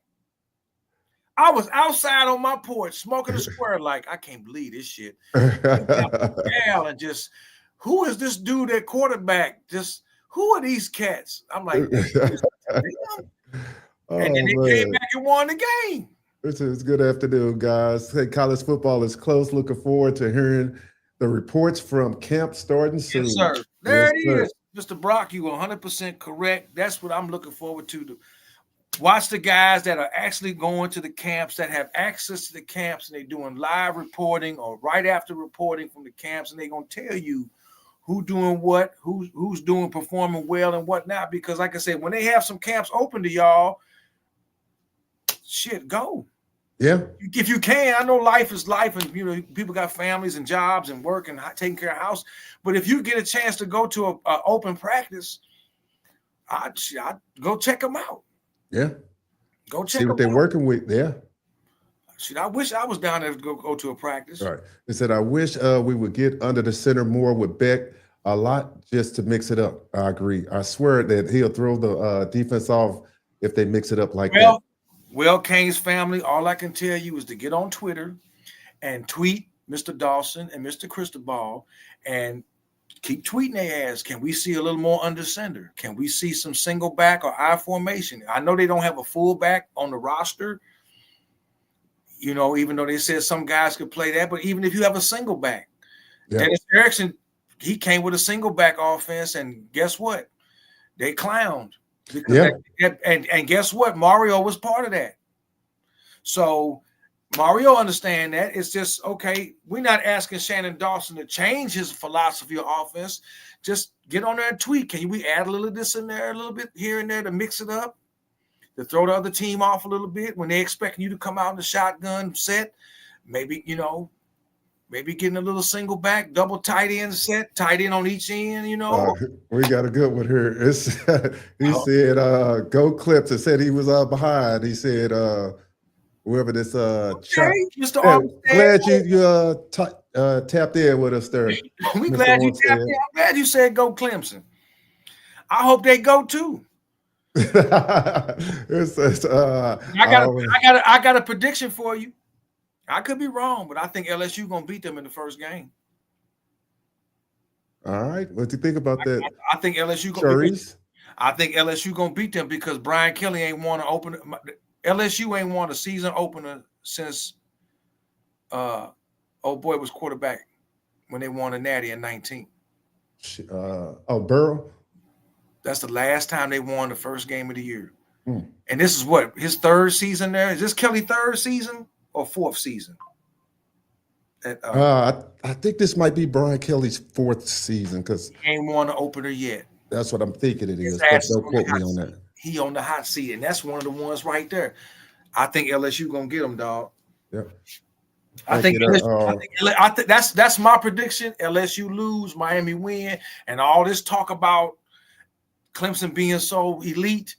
I was outside on my porch smoking a square, like I can't believe this shit. And just, who is this dude at quarterback? Just who are these cats? I'm like, and then they came back and won the game. It's good afternoon, guys. Hey, college football is close. Looking forward to hearing the reports from camp starting soon. Yes, sir. There it is. Mr. Brock, you are 100% correct. That's what I'm looking forward to. Watch the guys that are actually going to the camps, that have access to the camps, and they're doing live reporting or right after reporting from the camps, and they're going to tell you who doing what, who's doing, performing well and whatnot. Because like I said, when they have some camps open to y'all, shit, go. Yeah. If you can. I know life is life, and people got families and jobs and work and taking care of house. But if you get a chance to go to a open practice, I'd go check them out. Yeah. Go check see what they're working with. Yeah. Shit, I wish I was down there to go to a practice. Right. They said, I wish we would get under the center more with Beck a lot just to mix it up. I agree. I swear that he'll throw the defense off if they mix it up like that. Well, Kane's family, all I can tell you is to get on Twitter and tweet Mr. Dawson and Mr. Cristobal and keep tweeting their ass. Can we see a little more under center? Can we see some single back or I formation? I know they don't have a fullback on the roster, even though they said some guys could play that. But even if you have a single back, Dennis Erickson, he came with a single back offense, and guess what? They clowned. And guess what? Mario was part of that. So Mario understand that. It's just, okay, we're not asking Shannon Dawson to change his philosophy of offense. Just get on there and tweak. Can we add a little of this in there, a little bit here and there to mix it up, to throw the other team off a little bit when they expecting you to come out in the shotgun set? Maybe, maybe getting a little single back, double tight end set, tight end on each end, We got a good one here. He said, go Clips. It said he was behind. He said, whoever this Mr. glad you tapped in with us there. We glad you tapped in. I'm glad you said go Clemson. I hope they go too. I got a prediction for you. I could be wrong, but I think LSU gonna beat them in the first game. All right, what do you think about that? I think LSU gonna beat them because Brian Kelly ain't won an opener. LSU ain't won a season opener since was quarterback when they won a natty in 19. Burrow. That's the last time they won the first game of the year. And this is what, his third season there? Is this Kelly's third season or fourth season? I think this might be Brian Kelly's fourth season because he ain't won an opener yet. That's what I'm thinking it is. But don't quote me on that. He on the hot seat, and that's one of the ones right there. I think LSU gonna get him, dog. Yeah. I think that's my prediction. LSU lose, Miami win, and all this talk about Clemson being so elite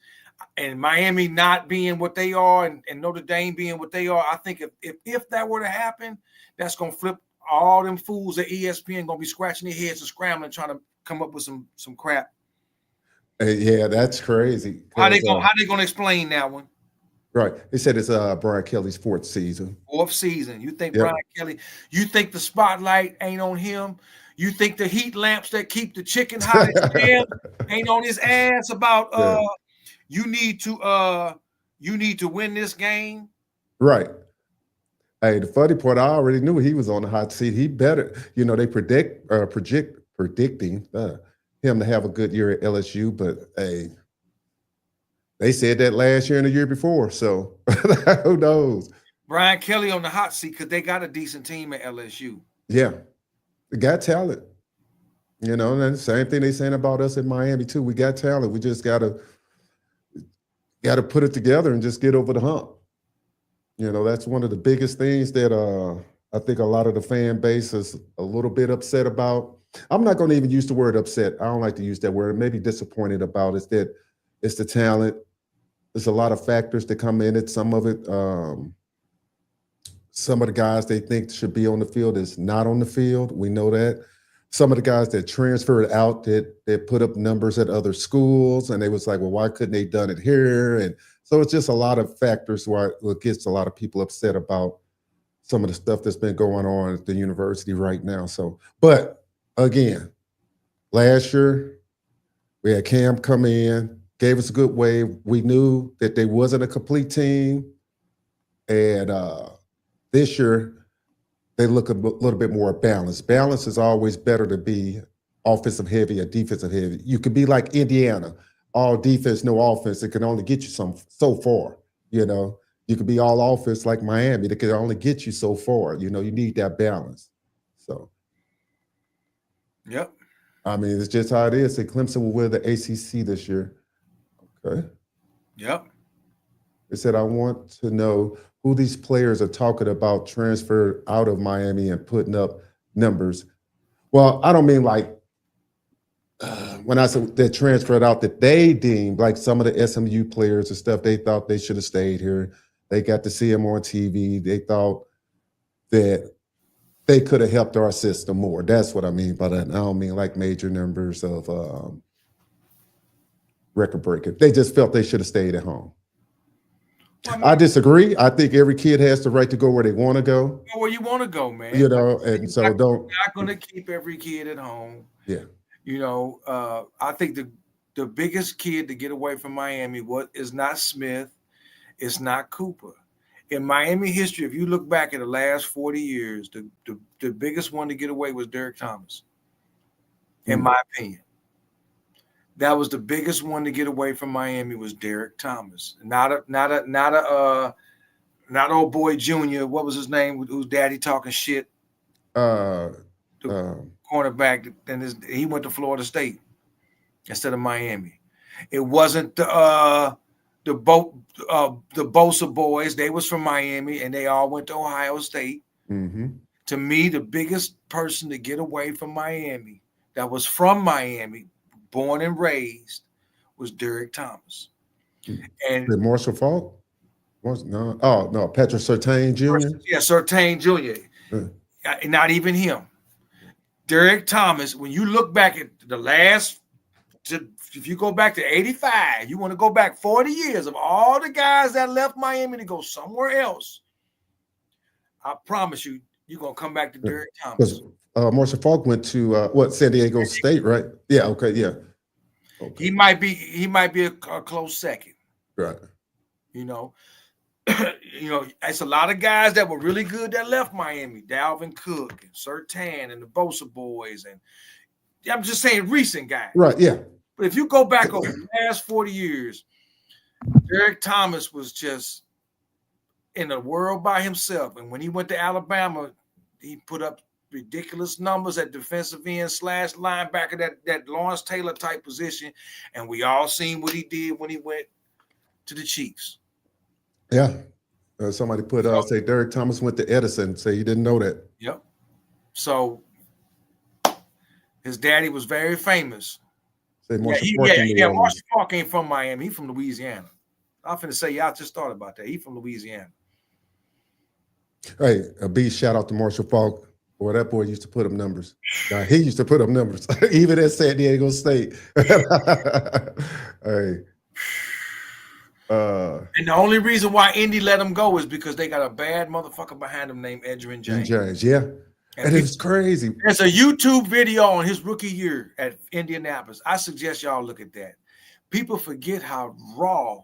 and Miami not being what they are and Notre Dame being what they are. I think if that were to happen, that's gonna flip all them fools at ESPN gonna be scratching their heads and scrambling, trying to come up with some crap. Yeah, that's crazy. How they gonna explain that one? Right. They said it's Brian Kelly's fourth season. Fourth season. You think Brian Kelly, you think the spotlight ain't on him? You think the heat lamps that keep the chicken hot as hell ain't on his ass about you need to win this game? Right. Hey, the funny part, I already knew he was on the hot seat. He better, they predicting him to have a good year at LSU, but hey, they said that last year and the year before, so who knows? Brian Kelly on the hot seat because they got a decent team at LSU. Yeah, they got talent. And the same thing they saying about us in Miami too. We got talent. We just gotta put it together and just get over the hump. That's one of the biggest things that I think a lot of the fan base is a little bit upset about. I'm not going to even use the word upset. I don't like to use that word. Maybe disappointed about is that it's the talent. There's a lot of factors that come in it. Some of it, some of the guys they think should be on the field is not on the field. We know that. Some of the guys that transferred out that put up numbers at other schools, and they was like, well, why couldn't they done it here? And so it's just a lot of factors why it gets a lot of people upset about some of the stuff that's been going on at the university right now. So, but again, last year we had Cam come in, gave us a good wave. We knew that they wasn't a complete team, and this year they look a little bit more balanced. Balance is always better to be offensive heavy or defensive heavy. You could be like Indiana, all defense, no offense. It can only get you so far. You could be all offense like Miami. That can only get you so far. You need that balance. So, yep. I mean, it's just how it is. And Clemson will win the ACC this year. Okay. Yep. They said, I want to know who these players are talking about transferred out of Miami and putting up numbers. Well, I don't mean like when I said they transferred out that they deemed like some of the SMU players and stuff, they thought they should have stayed here. They got to see them on TV. They thought that they could have helped our system more. That's what I mean by that. I don't mean like major numbers of record breaker. They just felt they should have stayed at home. I disagree. I think every kid has the right to go where they want to go. Go where you want to go, man. And so don't. Not going to keep every kid at home. Yeah. I think the biggest kid to get away from Miami is not Smith, it's not Cooper. In Miami history, if you look back at the last 40 years, the biggest one to get away was Derek Thomas. In my opinion. That was the biggest one to get away from Miami was Derek Thomas. Not old boy Junior. What was his name? Whose daddy talking shit? The cornerback. And he went to Florida State instead of Miami. It wasn't the Bosa boys. They was from Miami and they all went to Ohio State. Mm-hmm. To me, the biggest person to get away from Miami that was from Miami, born and raised, was Derek Thomas. And did Marshall Faulk? No. Oh, no. Patrick Surtain Jr.? Yeah, Surtain Jr. Not even him. Derek Thomas, when you look back at if you go back to 85, you want to go back 40 years of all the guys that left Miami to go somewhere else, I promise you, you're going to come back to Derek Thomas. Marshall Faulk went to San Diego State, right? Yeah. Okay. Yeah. Okay. He might be a close second. Right. It's a lot of guys that were really good that left Miami. Dalvin Cook and Surtain and the Bosa boys, and I'm just saying recent guys. Right. Yeah. But if you go back over the past 40 years, Derek Thomas was just in the world by himself. And when he went to Alabama, he put up ridiculous numbers at defensive end / linebacker, that Lawrence Taylor type position. And we all seen what he did when he went to the Chiefs. Yeah. Somebody put say Derek Thomas went to Edison. Say you didn't know that. Yep. So his daddy was very famous. Say Marshall Faulk ain't from Miami. He's from Louisiana. I'm finna say, y'all just thought about that. He's from Louisiana. Hey, a big shout out to Marshall Faulk. Boy, that boy used to put up numbers. He used to put up numbers, even at San Diego State. Hey. And the only reason why Indy let him go is because they got a bad motherfucker behind him named Edgerrin James. Yeah. And it's crazy. There's a YouTube video on his rookie year at Indianapolis. I suggest y'all look at that. People forget how raw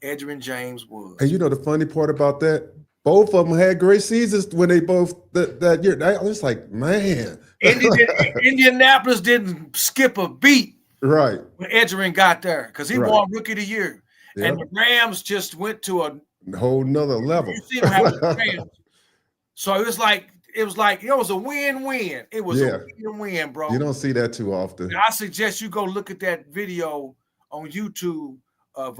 Edgerrin James was. And you know the funny part about that? Both of them had great seasons when they both that year. I was like, man. Indianapolis didn't skip a beat. Right. When Edgerrin got there because he won rookie of the year. Yep. And the Rams just went to a whole nother level. You see what happened with the Rams. So it was like it was a win-win. It was a win-win, bro. You don't see that too often. And I suggest you go look at that video on YouTube of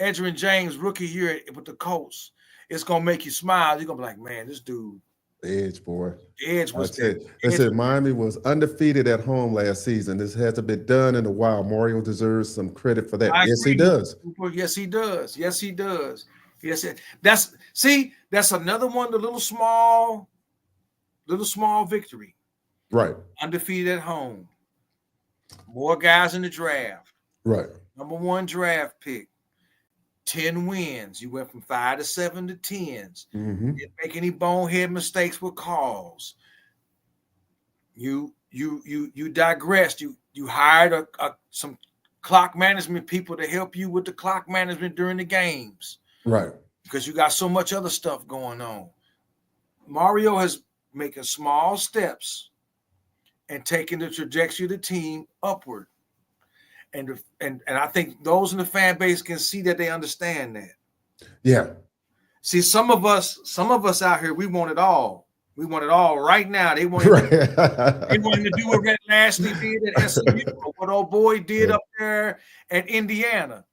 Edgerrin James rookie year with the Colts. It's gonna make you smile. You're gonna be like, man, this dude The edge, boy. The edge was They said Miami was undefeated at home last season. This hasn't been done in a while. Mario deserves some credit for that. Yes, he does. Yes, he does. Yes, he does. Yes, that's another one, the little small victory. Right. Undefeated at home. More guys in the draft. Right. Number 1 draft pick. 10 wins. You went from 5 to 7 to 10s. Mm-hmm. Didn't make any bonehead mistakes with calls. You digressed. You hired some clock management people to help you with the clock management during the games. Right. Because you got so much other stuff going on. Mario has making small steps and taking the trajectory of the team upward. And I think those in the fan base can see that they understand that. Yeah. See, some of us out here, we want it all. We want it all right now. They want to do what Rhett Lashley did at SMU, or what old boy did up there at Indiana.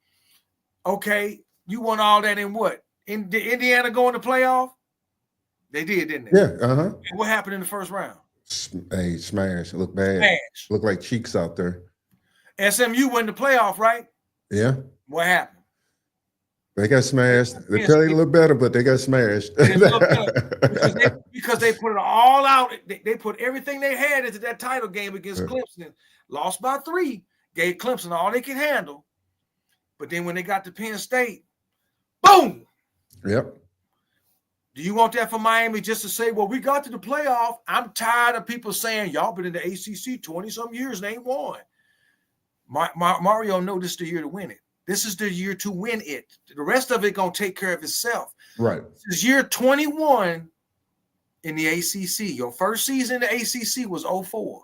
Okay, you want all that in what? Did Indiana go in the playoff? They did, didn't they? Yeah. Uh-huh. And what happened in the first round? Hey, smash. Look bad. Smash. Look like cheeks out there. SMU went in the playoff, right? Yeah. What happened? They got smashed. They probably look better, but they got smashed. because they put it all out. They put everything they had into that title game against Clemson. Lost by 3. Gave Clemson all they could handle. But then when they got to Penn State, boom. Yep. Do you want that for Miami just to say, well, we got to the playoff? I'm tired of people saying, y'all been in the ACC 20-some years and ain't won. Mario know this is the year to win it. This is the year to win it. The rest of it going to take care of itself. Right. This is year 21 in the ACC. Your first season in the ACC was 04.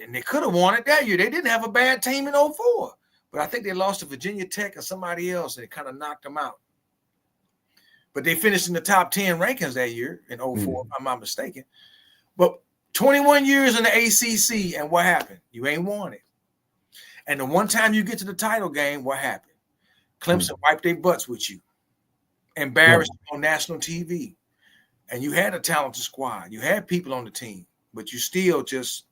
And they could have won it that year. They didn't have a bad team in 04. But I think they lost to Virginia Tech or somebody else, and it kind of knocked them out. But they finished in the top 10 rankings that year in 04, if I'm not mistaken. But 21 years in the ACC, and what happened? You ain't won it. And the one time you get to the title game, what happened? Clemson wiped their butts with you, embarrassed you on national TV. And you had a talented squad. You had people on the team, but you still just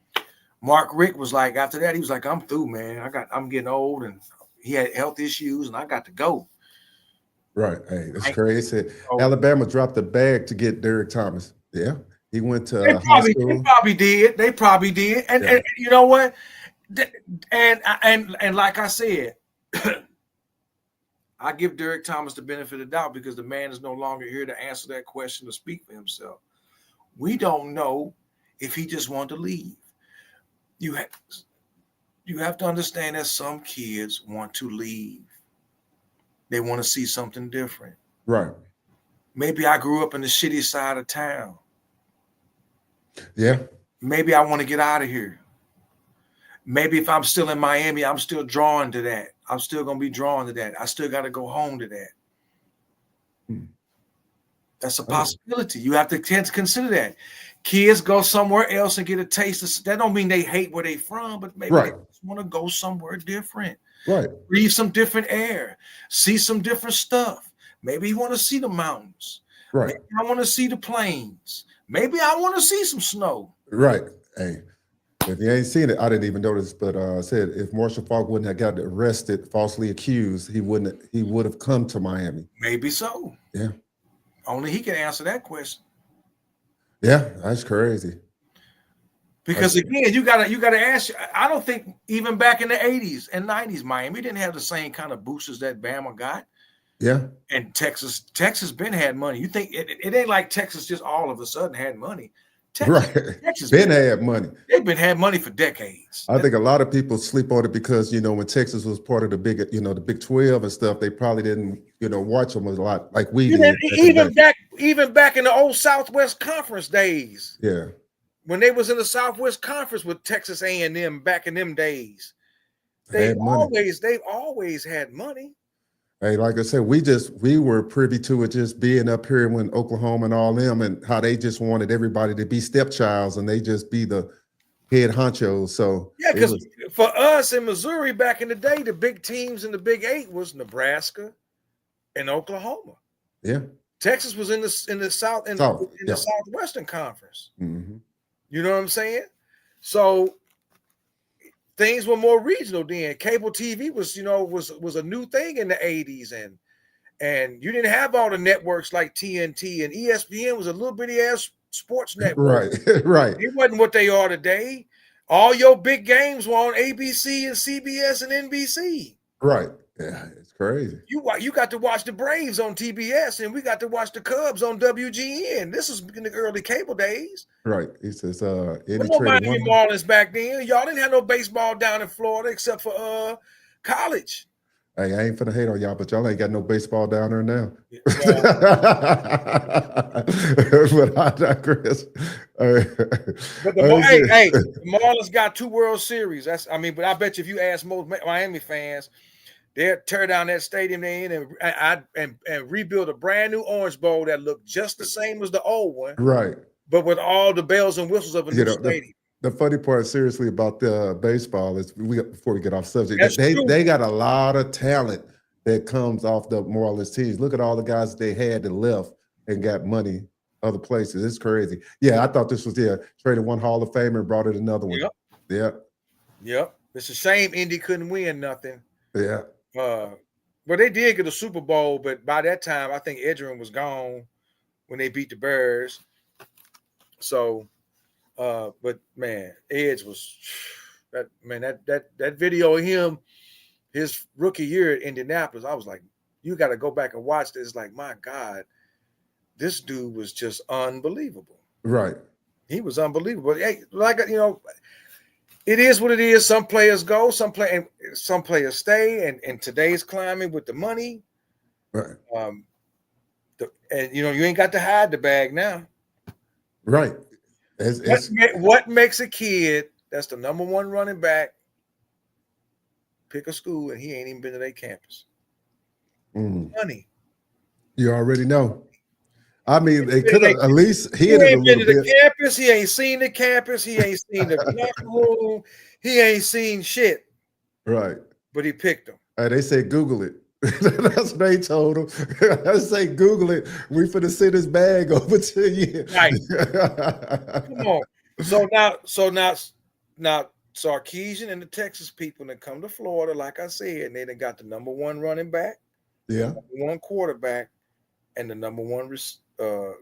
– Mark Richt was like, after that, he was like, I'm through, man. I'm getting old, and he had health issues, and I got to go. Right. Hey, that's crazy. Alabama dropped the bag to get Derek Thomas. Yeah. He went to high school. They probably did. And you know what? And like I said, I give Derek Thomas the benefit of the doubt because the man is no longer here to answer that question or speak for himself. We don't know if he just wanted to leave. You have to understand that some kids want to leave. They want to see something different. Right. Maybe I grew up in the shitty side of town. Yeah. Maybe I want to get out of here. Maybe if I'm still in Miami, I'm still drawn to that. I'm still going to be drawn to that. I still got to go home to that. That's a possibility. You have to consider that. Kids go somewhere else and get a taste of that. Don't mean they hate where they from, but maybe they just want to go somewhere different. Right. Breathe some different air. See some different stuff. Maybe you want to see the mountains. Right. Maybe I want to see the plains. Maybe I want to see some snow. Right. Hey, if you ain't seen it, I didn't even notice, but said if Marshall Faulk wouldn't have got arrested, falsely accused, he would have come to Miami. Maybe so. Yeah. Only he can answer that question. Yeah, that's crazy. Because again, you gotta ask. I don't think even back in the 80s and 90s, Miami didn't have the same kind of boosters that Bama got. Yeah. And Texas been had money. You think it ain't like Texas just all of a sudden had money. Texas been had money. They've been had money for decades. I think a lot of people sleep on it because, when Texas was part of the big, the Big 12 and stuff, they probably didn't, watch them a lot like we did. Even back in the old Southwest Conference days. Yeah. When they was in the Southwest Conference with Texas A&M back in them days, they've always had money. Hey, like I said, we were privy to it just being up here when Oklahoma and all them and how they just wanted everybody to be stepchilds and they just be the head honchos. So yeah, because for us in Missouri back in the day, the big teams in the Big 8 was Nebraska and Oklahoma. Yeah. Texas was in the South in the Southwestern Conference. Mm-hmm. You know what I'm saying? So things were more regional then. Cable TV was a new thing in the 80s, and you didn't have all the networks like TNT, and ESPN was a little bitty ass sports network. Right. It wasn't what they are today. All your big games were on ABC and CBS and NBC. Right. Yeah, it's crazy. You got to watch the Braves on TBS, and we got to watch the Cubs on WGN. This was in the early cable days. Right. He says, no Miami Marlins back then. Y'all didn't have no baseball down in Florida except for college. Hey, I ain't finna hate on y'all, but y'all ain't got no baseball down there now. But I digress. But the Marlins got 2 World Series. But I bet you if you ask most Miami fans, they'll tear down that stadium and rebuild a brand new Orange Bowl that looked just the same as the old one, right? But with all the bells and whistles of a new stadium. The funny part, seriously, about the baseball is before we get off subject, they got a lot of talent that comes off the Marlins teams. Look at all the guys they had that left and got money other places. It's crazy. Yeah, I thought this was traded one Hall of Famer and brought in another one. Yep. It's a shame Indy couldn't win nothing. Yeah. But they did get a Super Bowl, but by that time, I think Edgerrin was gone when they beat the Bears. So. But man, Edge was that video of him, his rookie year at Indianapolis. I was like, you got to go back and watch this. Like, my God, this dude was just unbelievable. Right. He was unbelievable. Hey, it is what it is. Some players go, some players stay. And in today's climate with the money, right. You ain't got to hide the bag now. Right. What makes a kid that's the number 1 running back pick a school and he ain't even been to their campus? Money. You already know. I mean, they could have at least hit it a little bit. He ain't been to the campus. He ain't seen the campus. He ain't seen the locker room. He ain't seen shit. Right. But he picked them. They say Google it. That's what they told him. I say Google it. We finna send his bag over to you. Right. Come on. So now Sarkisian and the Texas people that come to Florida, like I said, and they done got the number 1 running back, number 1 quarterback, and the number 1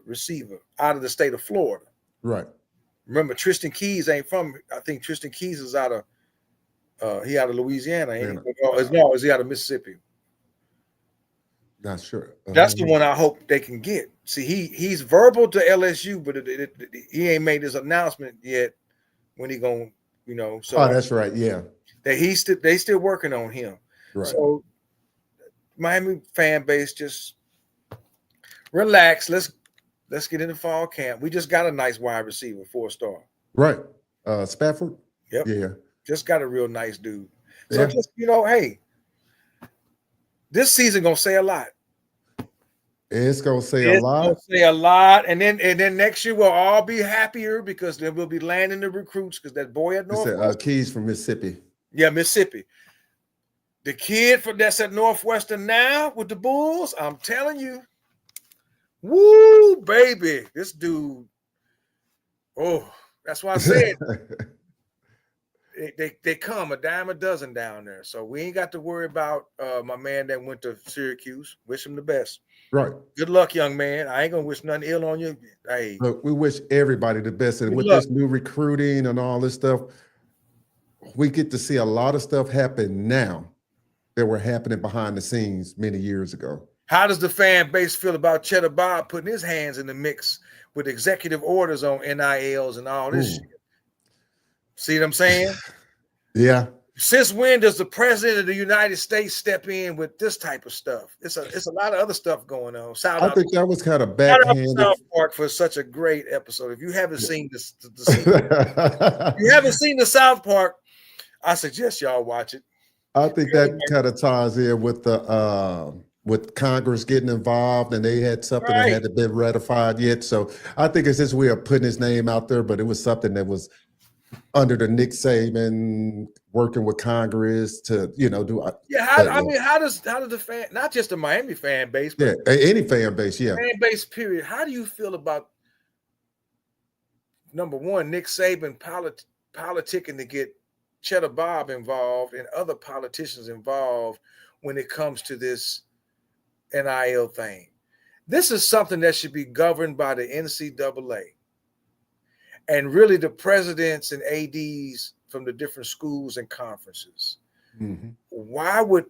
receiver out of the state of Florida. Right. Remember, Tristan Keys ain't from. I think Tristan Keys is out of. He out of Louisiana. Ain't he? No, is he out of Mississippi? Not sure. That's the one I hope they can get. See, he's verbal to LSU, but he ain't made his announcement yet when he going, So that's right. Yeah. That they still working on him. Right. So Miami fan base, just relax. Let's get into fall camp. We just got a nice wide receiver, 4-star. Right. Spafford. Yep. Yeah. Just got a real nice dude. So just hey. This season gonna say a lot. It's gonna say a lot. Gonna say a lot, and then next year we'll all be happier because then we'll be landing the recruits because that boy at Northwestern. Keys from Mississippi. Yeah, Mississippi. The kid that's at Northwestern now with the Bulls. I'm telling you, woo, baby, this dude. Oh, that's why I said. They come a dime a dozen down there. So we ain't got to worry about my man that went to Syracuse. Wish him the best. Right. Good luck, young man. I ain't going to wish nothing ill on you. Hey. Look, we wish everybody the best. And with this new recruiting and all this stuff, we get to see a lot of stuff happen now that were happening behind the scenes many years ago. How does the fan base feel about Cheddar Bob putting his hands in the mix with executive orders on NILs and all this shit? See what I'm saying? Yeah. Since when does the president of the United States step in with this type of stuff? It's a lot of other stuff going on. I think that was kind of backhanded. South Park for such a great episode. If you haven't seen this, if you haven't seen the South Park, I suggest y'all watch it. I think that kind of ties in with the with Congress getting involved, and they had something that hadn't been ratified yet. So I think it's his way of putting his name out there, but it was something that was under the Nick Saban working with Congress to, do. Yeah, how does the fan, not just the Miami fan base, but any fan base, fan base period. How do you feel about number one, Nick Saban politicking to get Cheddar Bob involved and other politicians involved when it comes to this NIL thing? This is something that should be governed by the NCAA and really the presidents and ADs from the different schools and conferences. Mm-hmm. Why would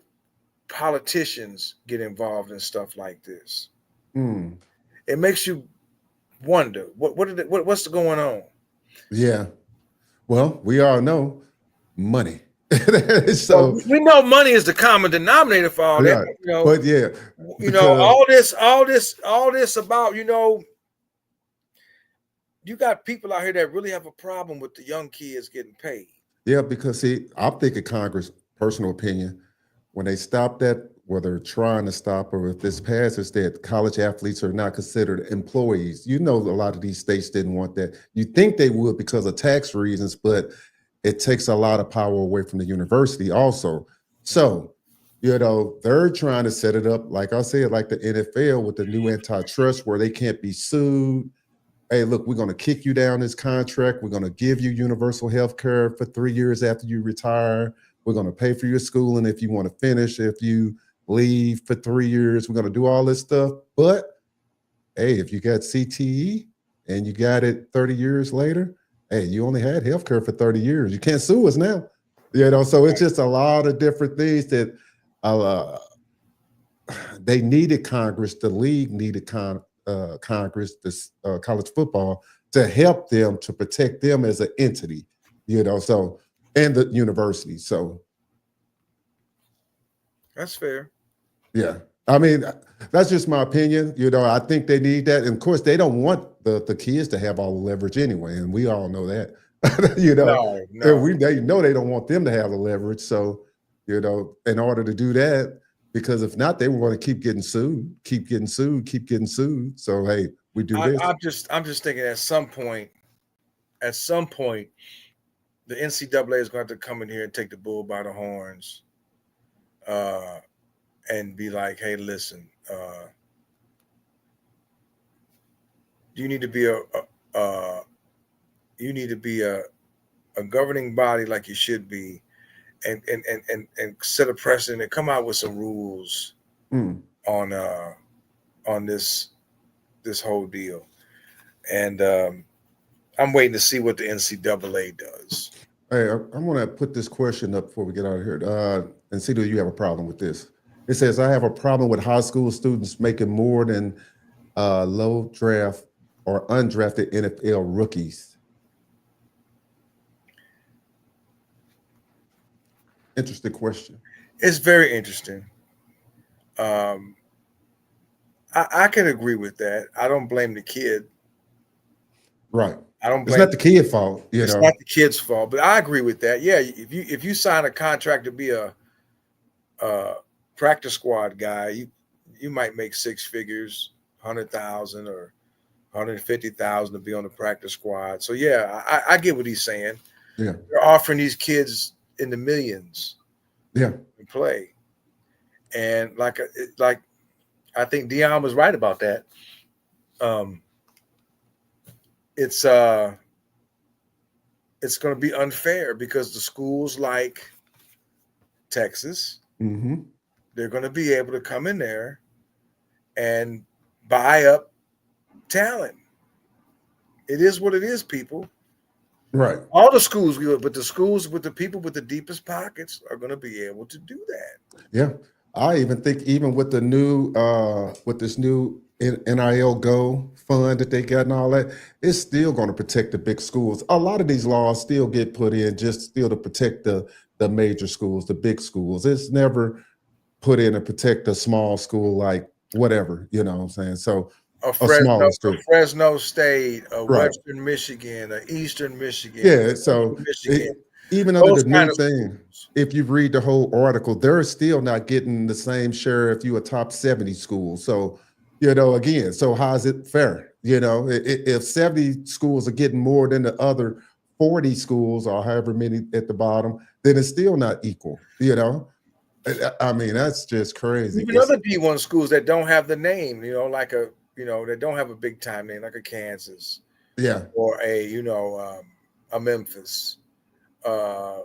politicians get involved in stuff like this? It makes you wonder what's going on. Yeah. Well, we all know money. So we know money is the common denominator for all that. But yeah, all this about, you got people out here that really have a problem with the young kids getting paid. Yeah, because I'm thinking Congress, personal opinion, when they stop that, whether they're trying to stop or if this passes, that college athletes are not considered employees. A lot of these states didn't want that. You think they would because of tax reasons, but it takes a lot of power away from the university also. So, they're trying to set it up, like I said, like the NFL with the new antitrust where they can't be sued. Hey, look, we're going to kick you down this contract. We're going to give you universal health care for 3 years after you retire. We're going to pay for your schooling if you want to finish. If you leave for 3 years, we're going to do all this stuff. But, hey, if you got CTE and you got it 30 years later, hey, you only had health care for 30 years. You can't sue us now. So it's just a lot of different things that they needed Congress. The league needed Congress, this college football, to help them, to protect them as an entity, so, and the university. So that's fair. Yeah. I mean, that's just my opinion. I think they need that. And of course, they don't want the kids to have all the leverage anyway. And we all know that, No. They know they don't want them to have the leverage. So, in order to do that, because if not, they want to keep getting sued. So, hey, we do this. I'm just thinking at some point, the NCAA is going to have to come in here and take the bull by the horns, and be like, hey, listen, you need to be a governing body like you should be, and set a precedent and come out with some rules on this whole deal. And I'm waiting to see what the NCAA does. Hey, I'm going to put this question up before we get out of here. And see, do you have a problem with this? It says, I have a problem with high school students making more than low draft or undrafted NFL rookies. Interesting question. It's very interesting. I can agree with that. I don't blame the kid. Right. I don't blame. It's not the kid's fault. It's not the kid's fault, but I agree with that. Yeah, if you sign a contract to be a practice squad guy, you might make six figures, 100,000 or 150,000 to be on the practice squad. So yeah, I get what he's saying. Yeah, they're offering these kids in the millions. Yeah, to play, and like I think Dion was right about that. It's going to be unfair because the schools like Texas, they're going to be able to come in there and buy up talent. It is what it is, people. Right. All the schools will, but the schools with the people with the deepest pockets are going to be able to do that. Yeah. I even think even with the new with this new NIL Go fund that they got and all that, it's still going to protect the big schools. A lot of these laws still get put in just still to protect the major schools, the big schools. It's never put in to protect a small school like whatever, you know what I'm saying? So a Fresno State, a Western Michigan, a Eastern Michigan. Yeah, so even under the new thing, if you read the whole article, they're still not getting the same share if you're a top 70 school. So, again, so how is it fair? If 70 schools are getting more than the other 40 schools or however many at the bottom, then it's still not equal, you know? I mean, that's just crazy. Even other D1 schools that don't have the name, like that don't have a big time name, like a Kansas, yeah, or a Memphis, a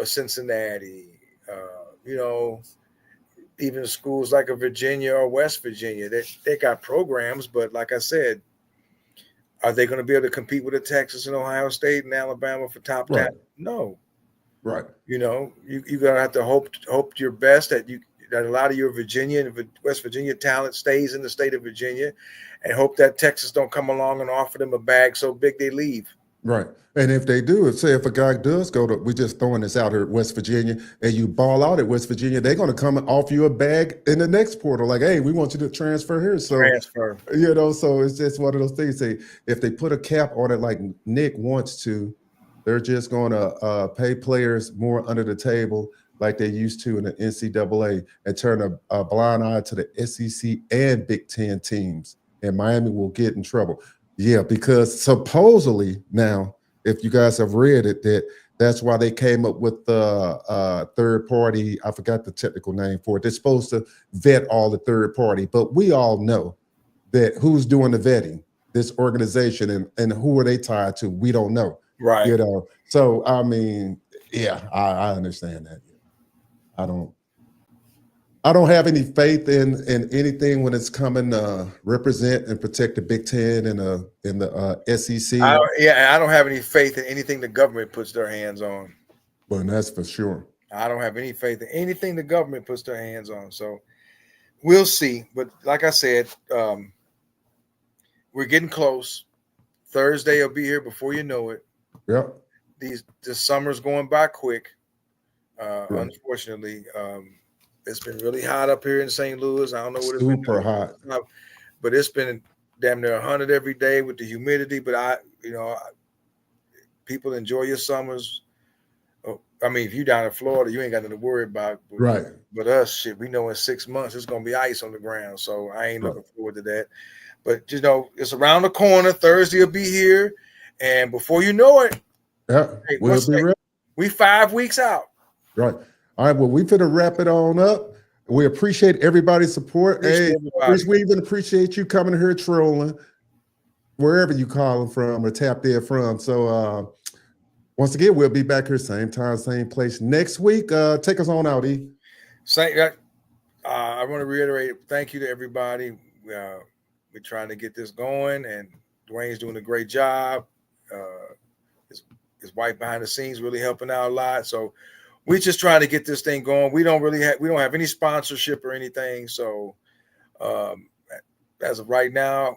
Cincinnati, even schools like a Virginia or West Virginia, they got programs, but like I said, are they going to be able to compete with a Texas and Ohio State and Alabama for top talent? No. Right. You're going to have to hope your best that a lot of your Virginia and West Virginia talent stays in the state of Virginia, and hope that Texas don't come along and offer them a bag so big they leave. Right. And if they do, if a guy does go to, we're just throwing this out here at West Virginia, and you ball out at West Virginia, they're going to come and offer you a bag in the next portal. Like, hey, we want you to transfer here. So, so it's just one of those things. If they put a cap on it like Nick wants to, they're just going to pay players more under the table like they used to in the NCAA and turn a blind eye to the SEC and Big Ten teams. And Miami will get in trouble. Yeah, because supposedly now, if you guys have read it, that's why they came up with the third party. I forgot the technical name for it. They're supposed to vet all the third party, but we all know that who's doing the vetting, this organization, and who are they tied to? We don't know. Right. So I mean, yeah, I understand that. I don't have any faith in anything when it's coming to represent and protect the Big Ten and in the SEC. I don't have any faith in anything the government puts their hands on. Well, that's for sure. I don't have any faith in anything the government puts their hands on. So we'll see. But like I said, we're getting close. Thursday will be here before you know it. Yep. The summer's going by quick. Unfortunately. It's been really hot up here in St. Louis. I don't know what it's been. Super hot. But it's been damn near 100 every day with the humidity. But people enjoy your summers. I mean, if you're down in Florida, you ain't got nothing to worry about. Right. But us, we know in 6 months it's gonna be ice on the ground. So I ain't looking forward to that. But it's around the corner. Thursday will be here, and before you know it, we'll be ready. We 5 weeks out. Right. All right, well, we're going to wrap it on up. We appreciate everybody's support. We even appreciate you coming here trolling, wherever you calling from or tap there from. So once again, we'll be back here same time, same place next week. Take us on out, E. I want to reiterate, thank you to everybody. We're trying to get this going, and Dwayne's doing a great job. His wife behind the scenes really helping out a lot. So we're just trying to get this thing going. We don't have any sponsorship or anything. So as of right now,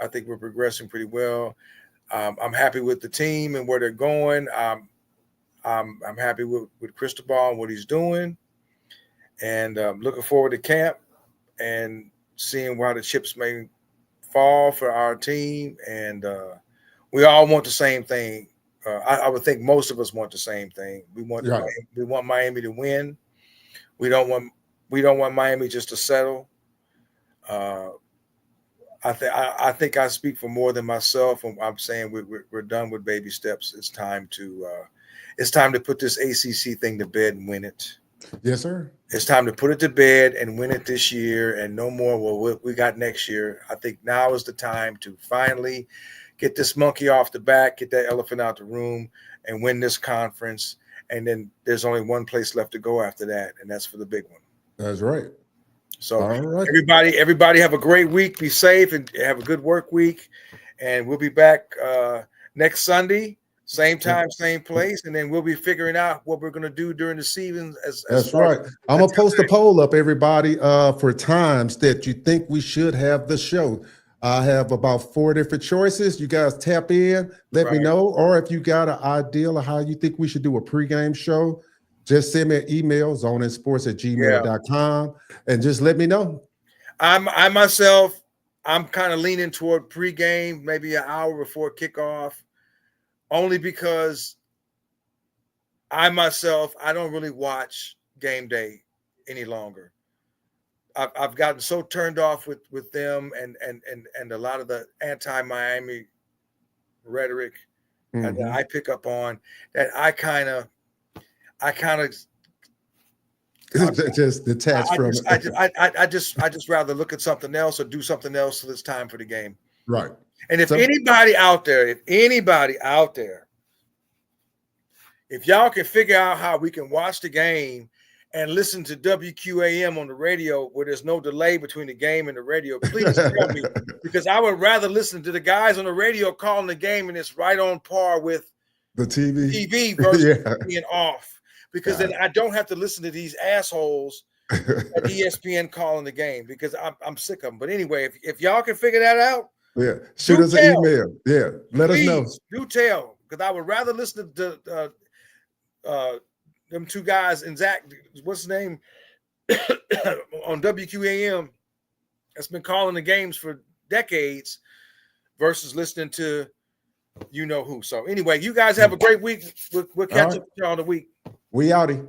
I think we're progressing pretty well. I'm happy with the team and where they're going. I'm happy with Cristobal and what he's doing, and looking forward to camp and seeing why the chips may fall for our team. And we all want the same thing. I would think most of us want the same thing. We want Miami to win. We don't want Miami just to settle. I think I speak for more than myself when I'm saying we're done with baby steps. It's time to put this ACC thing to bed and win it. Yes, sir. It's time to put it to bed and win it this year, and no more. Well, we got next year. I think now is the time to finally get this monkey off the back, get that elephant out the room, and win this conference. And then there's only one place left to go after that, and that's for the big one. That's right. So everybody have a great week. Be safe and have a good work week. And we'll be back next Sunday, same time, same place. And then we'll be figuring out what we're going to do during the season. That's right. I'm going to post a poll up, everybody, for times that you think we should have the show. I have about 4 different choices. You guys tap in, let me know. Or if you got an idea of how you think we should do a pregame show, just send me an email, zoneinsports@gmail.com, and just let me know. I myself, I'm kind of leaning toward pregame, maybe an hour before kickoff, only because I don't really watch game day any longer. I've gotten so turned off with them and a lot of the anti-Miami rhetoric that I pick up on that I kind of just detached from it. I just rather look at something else or do something else till it's time for the game. Right. And if anybody out there, if y'all can figure out how we can watch the game and listen to WQAM on the radio where there's no delay between the game and the radio, please tell me, because I would rather listen to the guys on the radio calling the game and it's right on par with the TV versus being off, because then I don't have to listen to these assholes at ESPN calling the game, because I'm sick of them. But anyway, if y'all can figure that out, shoot us an email. Let us know. Do tell, because I would rather listen to them two guys and Zach, what's his name, on WQAM, that's been calling the games for decades, versus listening to you know who. So anyway, you guys have a great week. We'll catch up with y'all in a week. We outie.